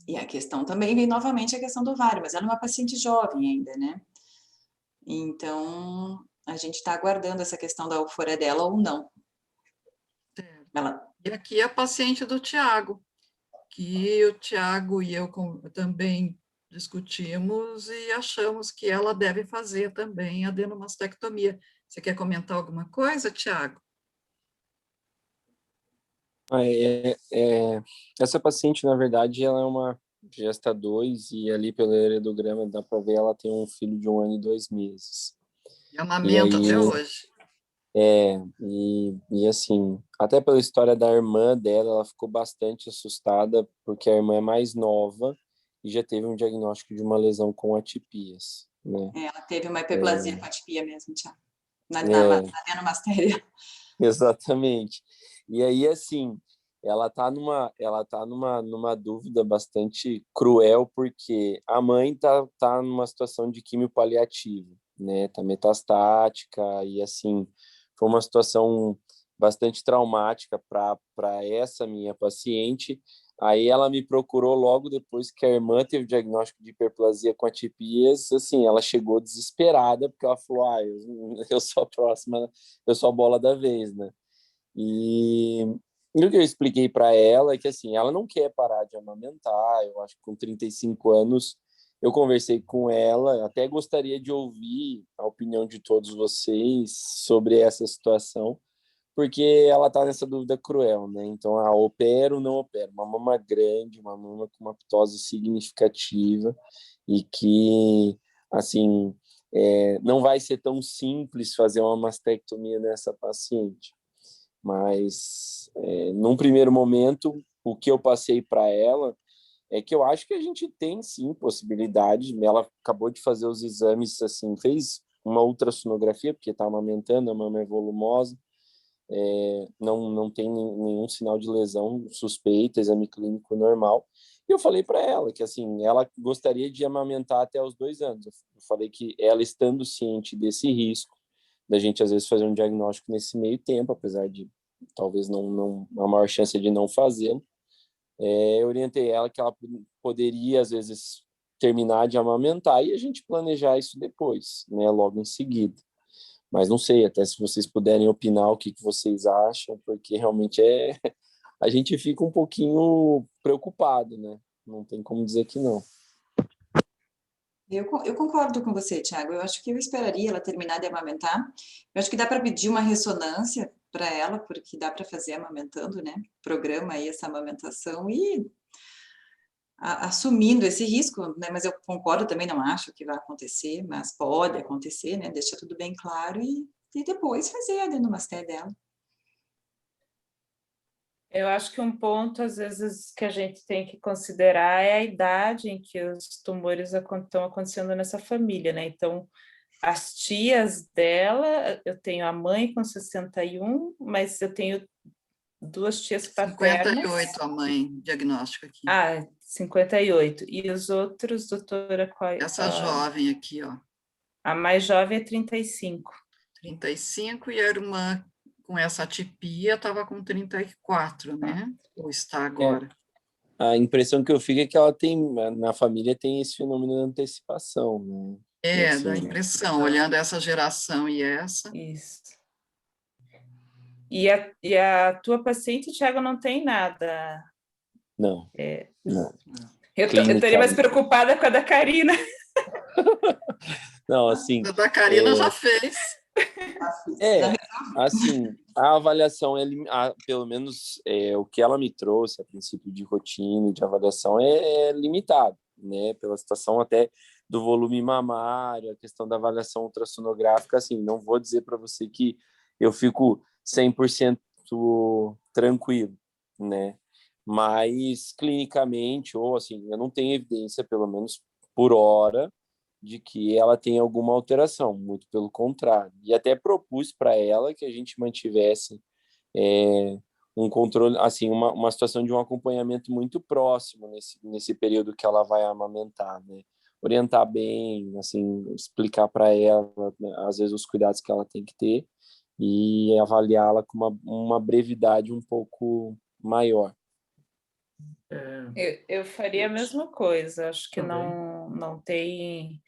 E a questão também vem novamente a questão do ovário, mas ela é uma paciente jovem ainda, né? Então, a gente está aguardando essa questão da euforia dela ou não. E aqui é a paciente do Tiago, que o Tiago e eu também discutimos e achamos que ela deve fazer também a adenomastectomia. Você quer comentar alguma coisa, Tiago? Essa paciente, na verdade, ela é uma gesta 2 e ali pelo heredograma dá para ver ela tem um filho de 1 ano e 2 meses. E amamenta até hoje. E assim, até pela história da irmã dela, ela ficou bastante assustada, porque a irmã é mais nova e já teve um diagnóstico de uma lesão com atipias, né? Ela teve uma hiperplasia com atipia mesmo, Tiago, na É, adenomastéria. exatamente. E aí, assim, ela tá numa dúvida bastante cruel, porque a mãe tá numa situação de quimio paliativo, né? Tá metastática, e assim, foi uma situação bastante traumática para essa minha paciente. Aí ela me procurou logo depois que a irmã teve o diagnóstico de hiperplasia com atipias. Assim, ela chegou desesperada, porque ela falou: eu sou a próxima, eu sou a bola da vez, né? E o que eu expliquei para ela é que, assim, ela não quer parar de amamentar. Eu acho que com 35 anos eu conversei com ela, até gostaria de ouvir a opinião de todos vocês sobre essa situação, porque ela está nessa dúvida cruel, né? Então, opera ou não opera? Uma mama grande, uma mama com uma ptose significativa e que, assim, não vai ser tão simples fazer uma mastectomia nessa paciente. Mas, num primeiro momento, o que eu passei para ela é que eu acho que a gente tem, sim, possibilidade. Ela acabou de fazer os exames, assim, fez uma ultrassonografia, porque está amamentando, a mama é volumosa, não tem nenhum sinal de lesão suspeita, exame clínico normal. E eu falei para ela que, assim, ela gostaria de amamentar até os 2 anos. Eu falei que ela, estando ciente desse risco, da gente às vezes fazer um diagnóstico nesse meio tempo, apesar de talvez não a maior chance de não fazê-lo, eu orientei ela que ela poderia às vezes terminar de amamentar e a gente planejar isso depois, né, logo em seguida. Mas não sei, até se vocês puderem opinar o que vocês acham, porque realmente a gente fica um pouquinho preocupado, né? Não tem como dizer que não. Eu concordo com você, Tiago. Eu acho que eu esperaria ela terminar de amamentar. Eu acho que dá para pedir uma ressonância para ela, porque dá para fazer amamentando, né? Programa aí essa amamentação e assumindo esse risco, né? Mas eu concordo também, não acho que vai acontecer, mas pode acontecer, né? Deixar tudo bem claro e depois fazer a adenomasté dela. Eu acho que um ponto, às vezes, que a gente tem que considerar é a idade em que os tumores estão acontecendo nessa família, né? Então, as tias dela, eu tenho a mãe com 61, mas eu tenho 2 tias paternas. 58 a mãe, diagnóstico aqui. 58. E os outros, doutora, qual? Essa jovem aqui, ó. A mais jovem é 35. 35, e a irmã com essa atipia estava com 34, né? Ou está agora. A impressão que eu fico é que ela tem, na família tem esse fenômeno de antecipação, né? Assim, Dá impressão, olhando essa geração e essa. Isso. E a tua paciente, Thiago, não tem nada? Não. Não. Eu estaria mais preocupada com a da Karina. Não, assim... A da Karina já fez. Assim, a avaliação, pelo menos o que ela me trouxe a princípio de rotina, de avaliação, é limitado, né? Pela situação até do volume mamário, a questão da avaliação ultrassonográfica, assim, não vou dizer para você que eu fico 100% tranquilo, né? Mas clinicamente, ou assim, eu não tenho evidência, pelo menos por hora, de que ela tem alguma alteração, muito pelo contrário. E até propus para ela que a gente mantivesse um controle, assim, uma situação de um acompanhamento muito próximo nesse período que ela vai amamentar, né? Orientar bem, assim, explicar para ela, né, às vezes, os cuidados que ela tem que ter e avaliá-la com uma brevidade um pouco maior. Eu faria a mesma coisa, acho que não tem...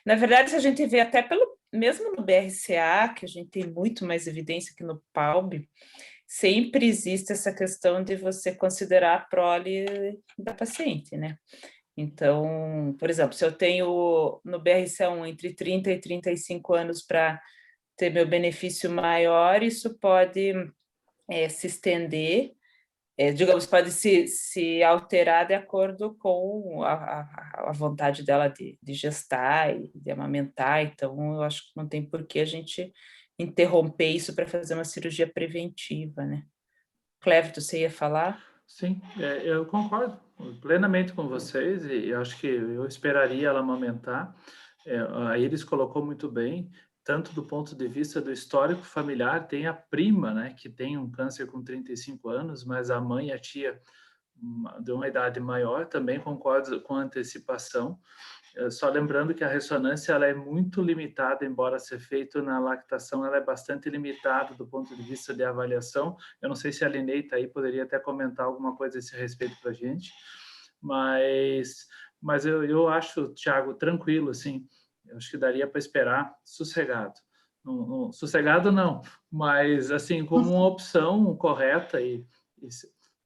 Na verdade, se a gente vê até mesmo no BRCA, que a gente tem muito mais evidência que no PALB, sempre existe essa questão de você considerar a prole da paciente, né? Então, por exemplo, se eu tenho no BRCA1 entre 30 e 35 anos para ter meu benefício maior, isso pode se estender, digamos, pode se alterar de acordo com a vontade dela de gestar e de amamentar. Então, eu acho que não tem por que a gente interromper isso para fazer uma cirurgia preventiva, né? Clévito, você ia falar? Sim, eu concordo plenamente com vocês e eu acho que eu esperaria ela amamentar. A Iris colocou muito bem, tanto do ponto de vista do histórico familiar, tem a prima, né, que tem um câncer com 35 anos, mas a mãe e a tia de uma idade maior, também concordo com a antecipação. Só lembrando que a ressonância ela é muito limitada, embora ser feito na lactação, ela é bastante limitada do ponto de vista de avaliação. Eu não sei se a Linei está aí, poderia até comentar alguma coisa a esse respeito para a gente, mas eu acho, Thiago, tranquilo, assim, eu acho que daria para esperar sossegado. Sossegado não, mas assim, como uma opção correta e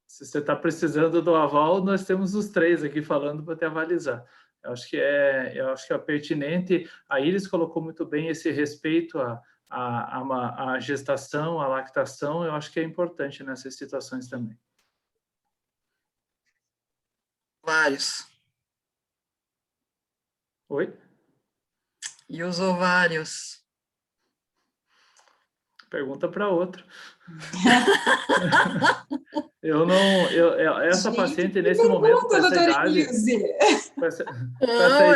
se você está precisando do aval, nós temos os 3 aqui falando para te avalizar. Eu acho que é pertinente. A Iris colocou muito bem esse respeito à gestação, à lactação. Eu acho que é importante nessas situações também. Ovários. Oi? E os ovários? Pergunta para outro. Essa Gente, paciente nesse momento com essa idade, com essa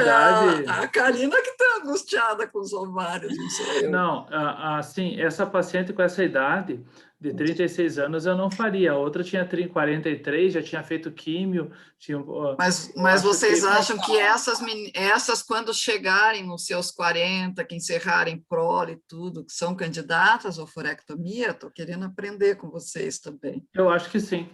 idade, a Karina que está angustiada com os ovários, não sou eu. não, assim, essa paciente com essa idade de 36 anos eu não faria. A outra tinha 43, já tinha feito químio. Mas vocês acham que essas, quando chegarem nos seus 40, que encerrarem prole e tudo, que são candidatas à oforectomia? Estou querendo aprender com vocês também. Eu acho que sim.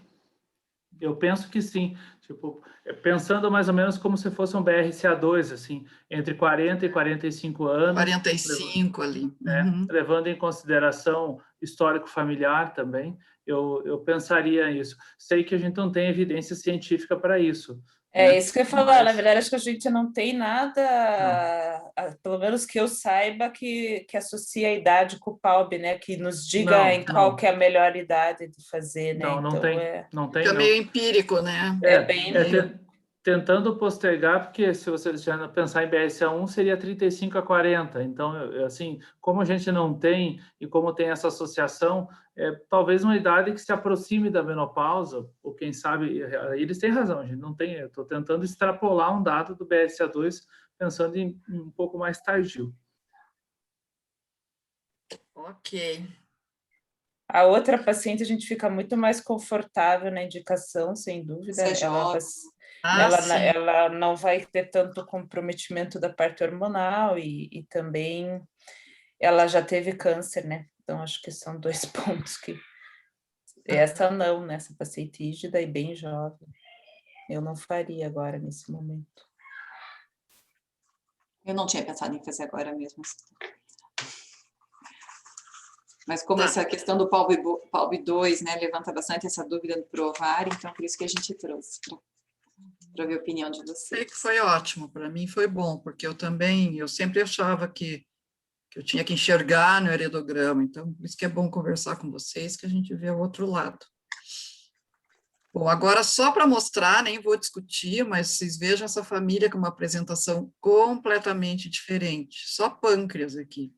Eu penso que sim. Tipo, pensando mais ou menos como se fosse um BRCA2, assim, entre 40 e 45 anos. 45 ali. Né? Levando em consideração histórico familiar também, eu pensaria nisso. Sei que a gente não tem evidência científica para isso. É isso que eu ia falar, na verdade, acho que a gente não tem nada, pelo menos que eu saiba, que associa a idade com o PALB, né? Que nos diga qual que é a melhor idade de fazer, né? Não tem. Não tem, é meio empírico, né? Tentando postergar, porque se você já pensar em BRCA1, seria 35 a 40. Então, assim, como a gente não tem, e como tem essa associação, talvez uma idade que se aproxime da menopausa, ou quem sabe, eles têm razão, a gente não tem, eu estou tentando extrapolar um dado do BRCA2, pensando em um pouco mais tardio. Ok. A outra paciente, a gente fica muito mais confortável na indicação, sem dúvida. Ela não vai ter tanto comprometimento da parte hormonal e também ela já teve câncer, né? Então, acho que são 2 pontos que... Essa não, né? Essa paciente rígida e bem jovem. Eu não faria agora, nesse momento. Eu não tinha pensado em fazer agora mesmo. Mas como essa questão do PALB2, né, levanta bastante essa dúvida do provar, então por isso que a gente trouxe para ver a opinião de vocês. Sei que foi ótimo, para mim foi bom, porque eu sempre achava que eu tinha que enxergar no heredograma, então por isso que é bom conversar com vocês, que a gente vê o outro lado. Bom, agora só para mostrar, nem vou discutir, mas vocês vejam essa família com uma apresentação completamente diferente, só pâncreas aqui.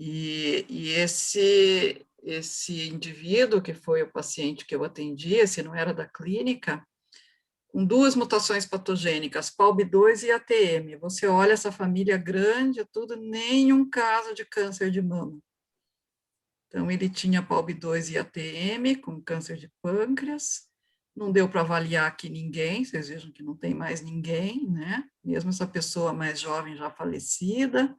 E esse indivíduo, que foi o paciente que eu atendi, esse não era da clínica, com 2 mutações patogênicas, PALB2 e ATM. Você olha essa família grande, tudo, nenhum caso de câncer de mama. Então, ele tinha PALB2 e ATM, com câncer de pâncreas. Não deu para avaliar aqui ninguém, vocês vejam que não tem mais ninguém, né? Mesmo essa pessoa mais jovem já falecida.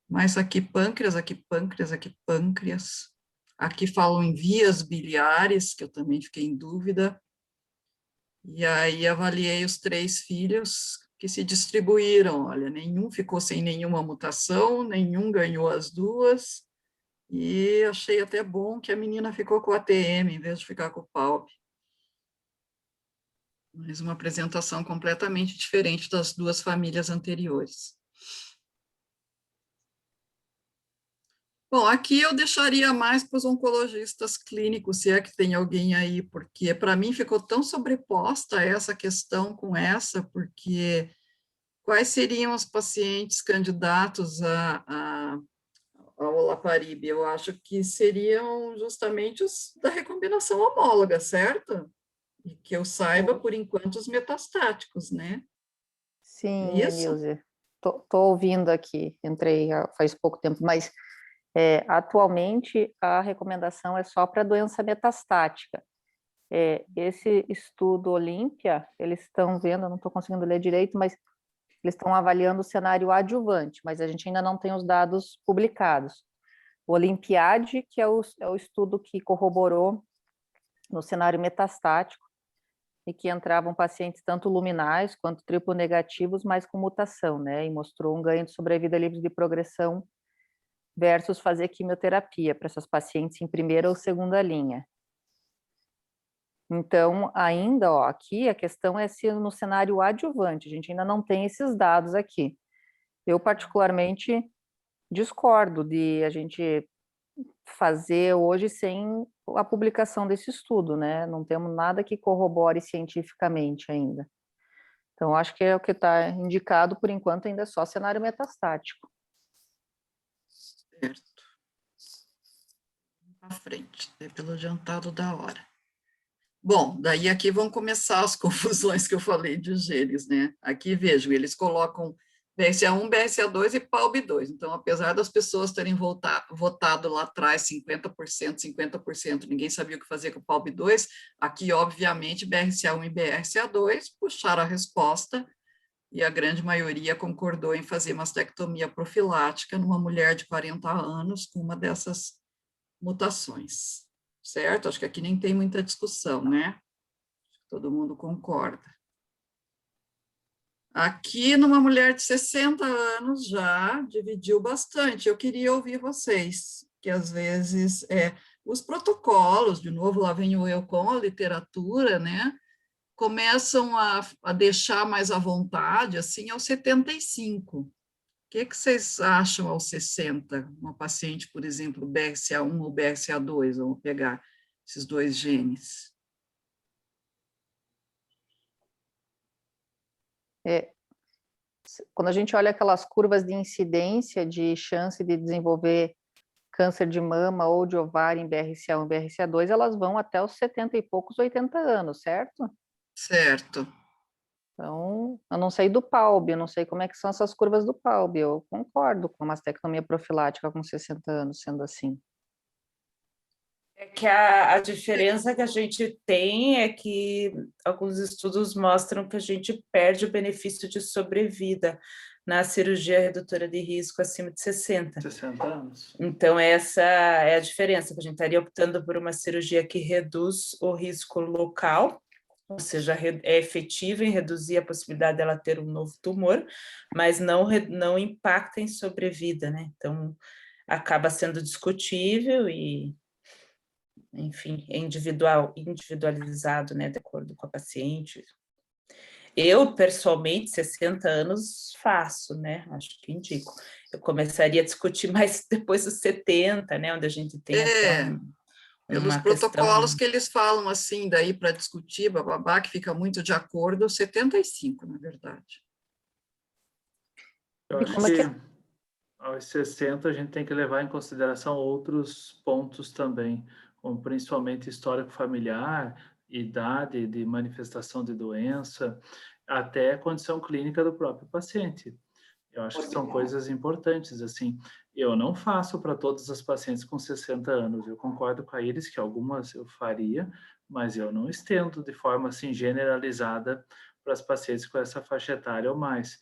Mas aqui pâncreas, aqui pâncreas, aqui pâncreas. Aqui falam em vias biliares, que eu também fiquei em dúvida. E aí avaliei os 3 filhos que se distribuíram. Olha, nenhum ficou sem nenhuma mutação, nenhum ganhou as 2. E achei até bom que a menina ficou com o ATM, em vez de ficar com o PALB. Mas uma apresentação completamente diferente das 2 famílias anteriores. Bom, aqui eu deixaria mais para os oncologistas clínicos, se é que tem alguém aí, porque para mim ficou tão sobreposta essa questão com essa, porque quais seriam os pacientes candidatos ao olaparib? Eu acho que seriam justamente os da recombinação homóloga, certo? E que eu saiba, por enquanto, os metastáticos, né? Sim, Isso? Nilze, tô ouvindo aqui, entrei faz pouco tempo, mas atualmente a recomendação é só para doença metastática. Esse estudo Olímpia, eles estão vendo, eu não estou conseguindo ler direito, mas eles estão avaliando o cenário adjuvante, mas a gente ainda não tem os dados publicados. O Olimpiade, que é o estudo que corroborou no cenário metastático, e que entravam pacientes tanto luminais quanto triplo negativos, mas com mutação, né? E mostrou um ganho de sobrevida livre de progressão versus fazer quimioterapia para essas pacientes em primeira ou segunda linha. Então, ainda, ó, aqui a questão é se no cenário adjuvante, a gente ainda não tem esses dados aqui. Eu, particularmente, discordo de a gente fazer hoje sem a publicação desse estudo, né? Não temos nada que corrobore cientificamente ainda. Então, acho que é o que está indicado, por enquanto, ainda é só cenário metastático. Certo. À frente, pelo adiantado da hora. Bom, daí aqui vão começar as confusões que eu falei de genes, né? Aqui, vejam, eles colocam BRCA1, BRCA2 e PALB2. Então, apesar das pessoas terem votado lá atrás 50%, 50%, ninguém sabia o que fazer com o PALB2, aqui, obviamente, BRCA1 e BRCA2 puxaram a resposta e a grande maioria concordou em fazer mastectomia profilática numa mulher de 40 anos com uma dessas mutações, certo? Acho que aqui nem tem muita discussão, né? Todo mundo concorda. Aqui, numa mulher de 60 anos já, dividiu bastante. Eu queria ouvir vocês, que às vezes, os protocolos, de novo, lá venho eu com a literatura, né? Começam a deixar mais à vontade, assim, aos 75. O que vocês acham aos 60? Uma paciente, por exemplo, BRCA1 ou BRCA2, vamos pegar esses dois genes. Quando a gente olha aquelas curvas de incidência de chance de desenvolver câncer de mama ou de ovário em BRCA1 e BRCA2, elas vão até os 70 e poucos, 80 anos, certo? Certo. Então, eu não sei do PALB, eu não sei como é que são essas curvas do PALB, eu concordo com a mastectomia profilática com 60 anos sendo assim. É que a diferença que a gente tem é que alguns estudos mostram que a gente perde o benefício de sobrevida na cirurgia redutora de risco acima de 60. 60 anos. Então, essa é a diferença, que a gente estaria optando por uma cirurgia que reduz o risco local, ou seja, é efetiva em reduzir a possibilidade dela ter um novo tumor, mas não impacta em sobrevida, né? Então, acaba sendo discutível e, enfim, é individualizado, né, de acordo com a paciente. Eu, pessoalmente, 60 anos faço, né, acho que indico. Eu começaria a discutir mais depois dos 70, né, onde a gente tem até pelos protocolos que eles falam assim, daí para discutir, bababá, que fica muito de acordo, 75, na verdade. Eu acho que aos 60 a gente tem que levar em consideração outros pontos também, como principalmente histórico familiar, idade de manifestação de doença, até a condição clínica do próprio paciente. Eu acho que são coisas importantes, assim. Eu não faço para todas as pacientes com 60 anos. Eu concordo com a Iris que algumas eu faria, mas eu não estendo de forma, assim, generalizada para as pacientes com essa faixa etária ou mais.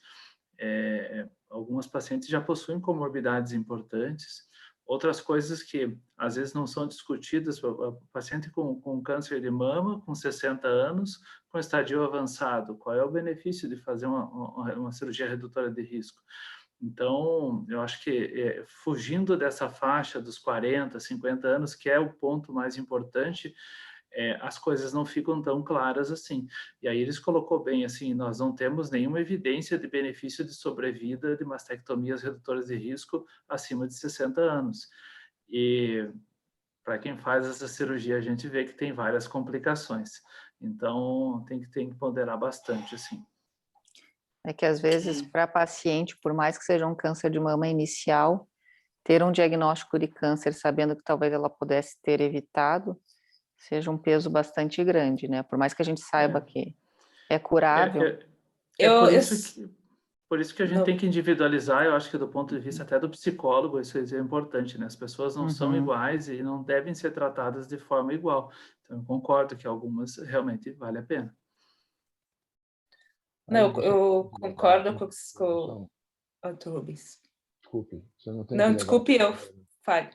Algumas pacientes já possuem comorbidades importantes, outras coisas que às vezes não são discutidas, o paciente com câncer de mama, com 60 anos, com estadio avançado, qual é o benefício de fazer uma cirurgia redutora de risco? Então, eu acho que fugindo dessa faixa dos 40, 50 anos, que é o ponto mais importante, as coisas não ficam tão claras assim. E aí eles colocou bem assim, nós não temos nenhuma evidência de benefício de sobrevida de mastectomias redutoras de risco acima de 60 anos. E para quem faz essa cirurgia, a gente vê que tem várias complicações. Então, tem que ponderar bastante, assim. É que às vezes para paciente, por mais que seja um câncer de mama inicial, ter um diagnóstico de câncer sabendo que talvez ela pudesse ter evitado, seja um peso bastante grande, né? Por mais que a gente saiba que é curável. Por isso que a gente tem que individualizar, eu acho que do ponto de vista até do psicólogo, isso é importante, né? As pessoas não são iguais e não devem ser tratadas de forma igual. Então, eu concordo que algumas realmente vale a pena. Não, eu concordo com o Rubens. Desculpe, você não tem Não, desculpe, eu falo.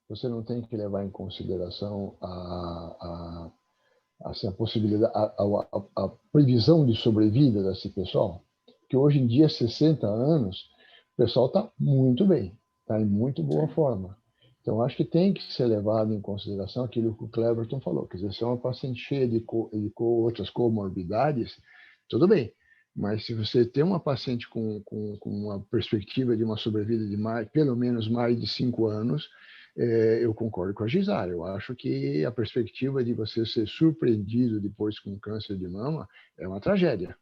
Você não tem que levar em consideração assim, a possibilidade, a previsão de sobrevida desse pessoal, que hoje em dia, 60 anos, o pessoal está muito bem, está em muito boa forma. Então, acho que tem que ser levado em consideração aquilo que o Cleverton falou, quer dizer, se é uma paciente cheia de outras comorbidades, tudo bem, mas se você tem uma paciente com uma perspectiva de uma sobrevida de pelo menos mais de 5 anos, eu concordo com a Gisara. Eu acho que a perspectiva de você ser surpreendido depois com câncer de mama é uma tragédia.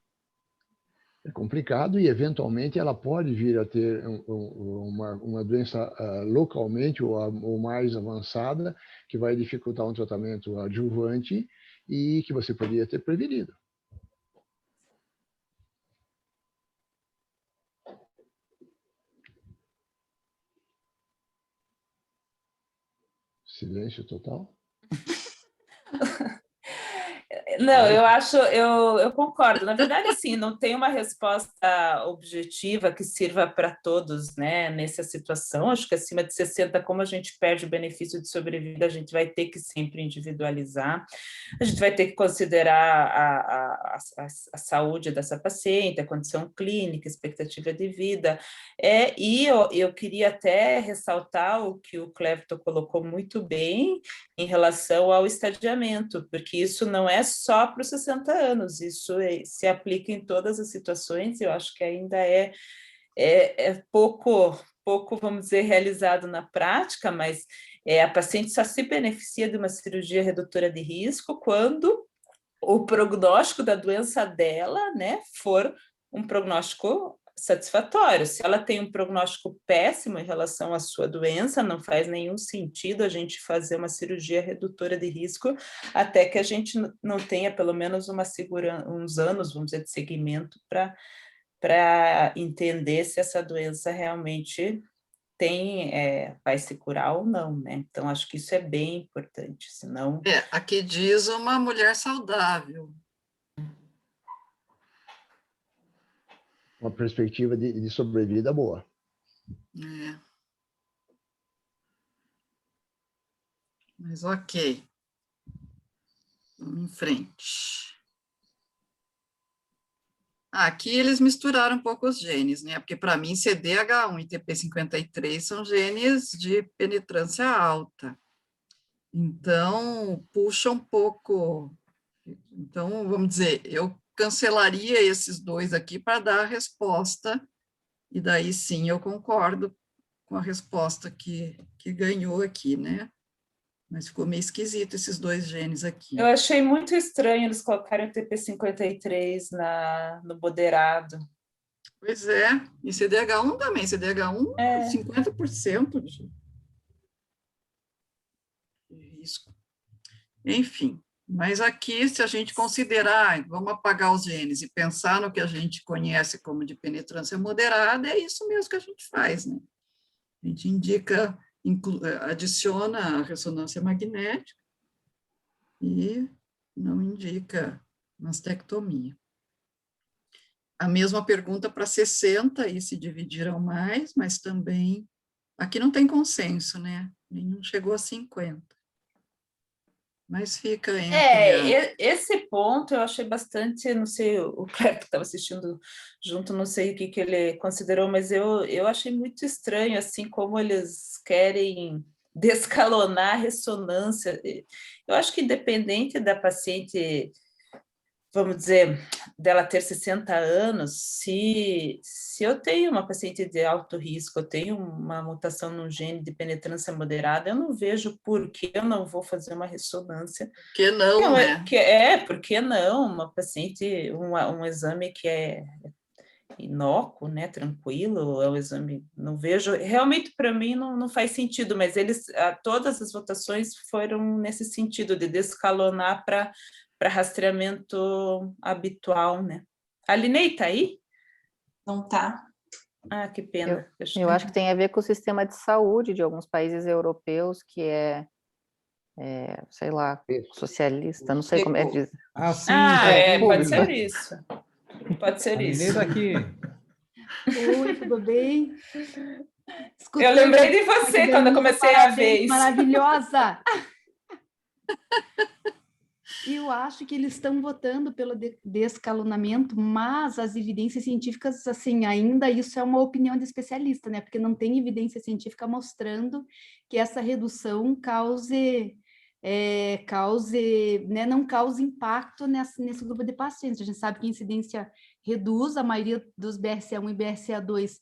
É complicado e, eventualmente, ela pode vir a ter uma doença localmente ou mais avançada, que vai dificultar um tratamento adjuvante e que você poderia ter prevenido. Silêncio total. Não, eu concordo. Na verdade, assim, não tem uma resposta objetiva que sirva para todos, né, nessa situação. Acho que acima de 60, como a gente perde o benefício de sobrevida, a gente vai ter que sempre individualizar. A gente vai ter que considerar a saúde dessa paciente, a condição clínica, expectativa de vida. E eu queria até ressaltar o que o Cleverton colocou muito bem em relação ao estadiamento, porque isso não é só para os 60 anos, isso se aplica em todas as situações, eu acho que ainda é pouco, vamos dizer, realizado na prática, mas a paciente só se beneficia de uma cirurgia redutora de risco quando o prognóstico da doença dela, né, for um prognóstico satisfatório. Se ela tem um prognóstico péssimo em relação à sua doença, não faz nenhum sentido a gente fazer uma cirurgia redutora de risco até que a gente não tenha pelo menos uns anos, vamos dizer, de seguimento para entender se essa doença realmente vai se curar ou não, né? Então, acho que isso é bem importante, senão... Aqui diz uma mulher saudável. Uma perspectiva de sobrevida boa. Mas ok. Vamos em frente. Aqui eles misturaram um pouco os genes, né? Porque para mim CDH1 e TP53 são genes de penetrância alta. Então, puxa um pouco. Então, vamos dizer, eu cancelaria esses dois aqui para dar a resposta, e daí sim eu concordo com a resposta que ganhou aqui, né? Mas ficou meio esquisito esses dois genes aqui. Eu achei muito estranho eles colocarem o TP53 no moderado. Pois é, e CDH1 também, CDH1 50% de risco. Enfim. Mas aqui, se a gente considerar, vamos apagar os genes e pensar no que a gente conhece como de penetrância moderada, é isso mesmo que a gente faz, né? A gente indica, adiciona a ressonância magnética e não indica mastectomia. A mesma pergunta para 60, e se dividiram mais, mas também, aqui não tem consenso, né? Nenhum chegou a 50. Mas fica entre... Esse ponto eu achei bastante, não sei, o Cleber que estava assistindo junto, não sei o que ele considerou, mas eu achei muito estranho, assim, como eles querem descalonar a ressonância. Eu acho que independente da paciente, vamos dizer, dela ter 60 anos, se eu tenho uma paciente de alto risco, eu tenho uma mutação no gene de penetrância moderada, eu não vejo por que eu não vou fazer uma ressonância. Que não, né? Por que não? Uma paciente, um exame que é inócuo, né, tranquilo, é um exame, não vejo, realmente para mim não faz sentido, mas todas as votações foram nesse sentido, de descalonar para rastreamento habitual, né. A Linei está aí? Não tá? Ah, que pena. Eu acho que tem a ver com o sistema de saúde de alguns países europeus, que sei lá, socialista, não sei como é que diz. Ah, sim, Pode ser isso. Pode ser a Linei isso. está aqui. Oi, tudo bem? Eu lembrei de você quando eu comecei a ver isso. Maravilhosa! Eu acho que eles estão votando pelo descalonamento, mas as evidências científicas, assim, ainda isso é uma opinião de especialista, né? Porque não tem evidência científica mostrando que essa redução né, não cause impacto nesse grupo de pacientes. A gente sabe que a incidência reduz, a maioria dos BRCA1 e BRCA2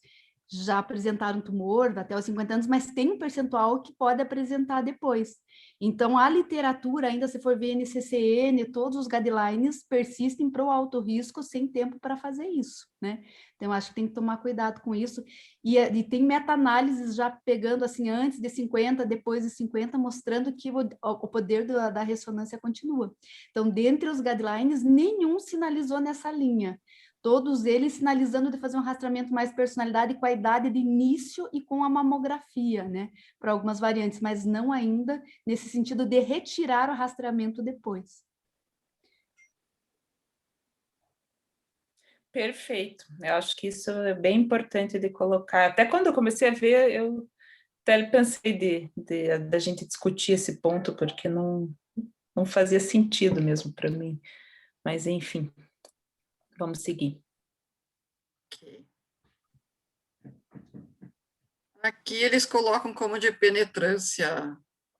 já apresentaram tumor até os 50 anos, mas tem um percentual que pode apresentar depois. Então, a literatura, ainda se for ver NCCN, todos os guidelines persistem para o alto risco sem tempo para fazer isso, né? Então, acho que tem que tomar cuidado com isso. E tem meta-análises já pegando, assim, antes de 50, depois de 50, mostrando que o poder da ressonância continua. Então, dentre os guidelines, nenhum sinalizou nessa linha. Todos eles sinalizando de fazer um rastreamento mais personalidade com a idade de início e com a mamografia, né? Para algumas variantes, mas não ainda nesse sentido de retirar o rastreamento depois. Perfeito. Eu acho que isso é bem importante de colocar. Até quando eu comecei a ver, eu até pensei da gente discutir esse ponto, porque não fazia sentido mesmo para mim. Mas, enfim, vamos seguir. Ok. Aqui eles colocam como de penetrância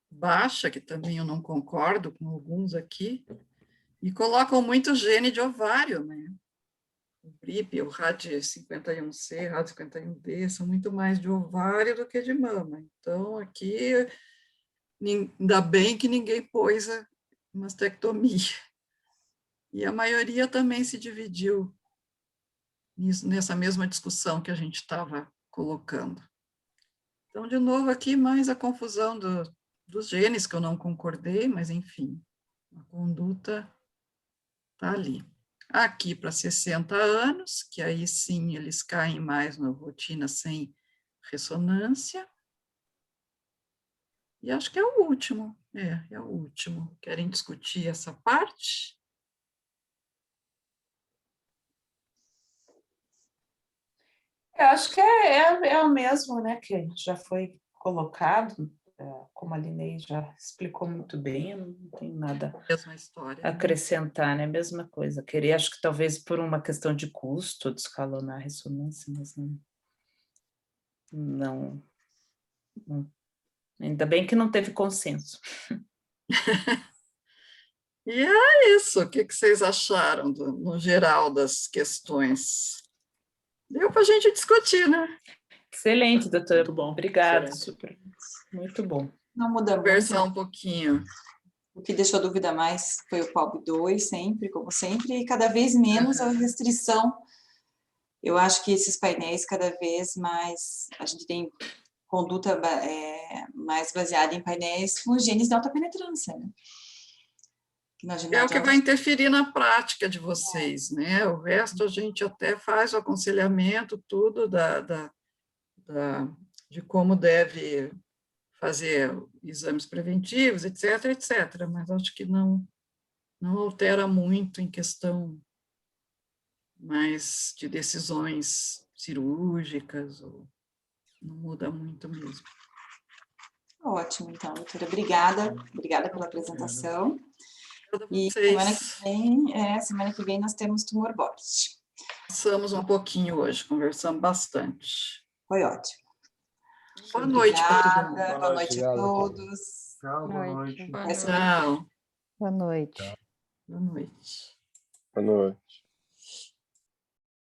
baixa, que também eu não concordo com alguns aqui, e colocam muito gene de ovário, né? O BRIP, o RAD51C, RAD51D, são muito mais de ovário do que de mama. Então, aqui, ainda bem que ninguém pôs a mastectomia. E a maioria também se dividiu nessa mesma discussão que a gente estava colocando. Então, de novo, aqui mais a confusão dos genes, que eu não concordei, mas, enfim, a conduta está ali. Aqui para 60 anos, que aí sim eles caem mais na rotina sem ressonância. E acho que é o último, é o último. Querem discutir essa parte? Eu acho que é o mesmo, né, que já foi colocado, como a Linei já explicou muito bem, eu não tenho nada Mesma história. a acrescentar, né, mesma coisa. Queria, acho que talvez por uma questão de custo, de escalonar a ressonância, mas não, ainda bem que não teve consenso. E é isso, o que vocês acharam, no geral, das questões? Deu para a gente discutir, né? Excelente, doutora. Muito bom. Obrigada, Excelente. super. Muito bom. Não muda muito. Conversar um pouquinho. O que deixou dúvida mais foi o PALB2, sempre, como sempre, e cada vez menos a restrição. Eu acho que esses painéis, cada vez mais, a gente tem conduta mais baseada em painéis com genes de alta penetrância, né? É o que vai interferir na prática de vocês, né? O resto a gente até faz o aconselhamento, tudo de como deve fazer exames preventivos, etc., etc., mas acho que não altera muito em questão mais de decisões cirúrgicas, ou não muda muito mesmo. Ótimo, então, doutora, obrigada pela apresentação. E semana que vem nós temos tumor board. Conversamos um pouquinho hoje, conversamos bastante. Foi ótimo. Boa noite para todo mundo. Boa noite a todos. Tchau, boa noite. Tchau. Boa noite. Boa noite. Boa noite.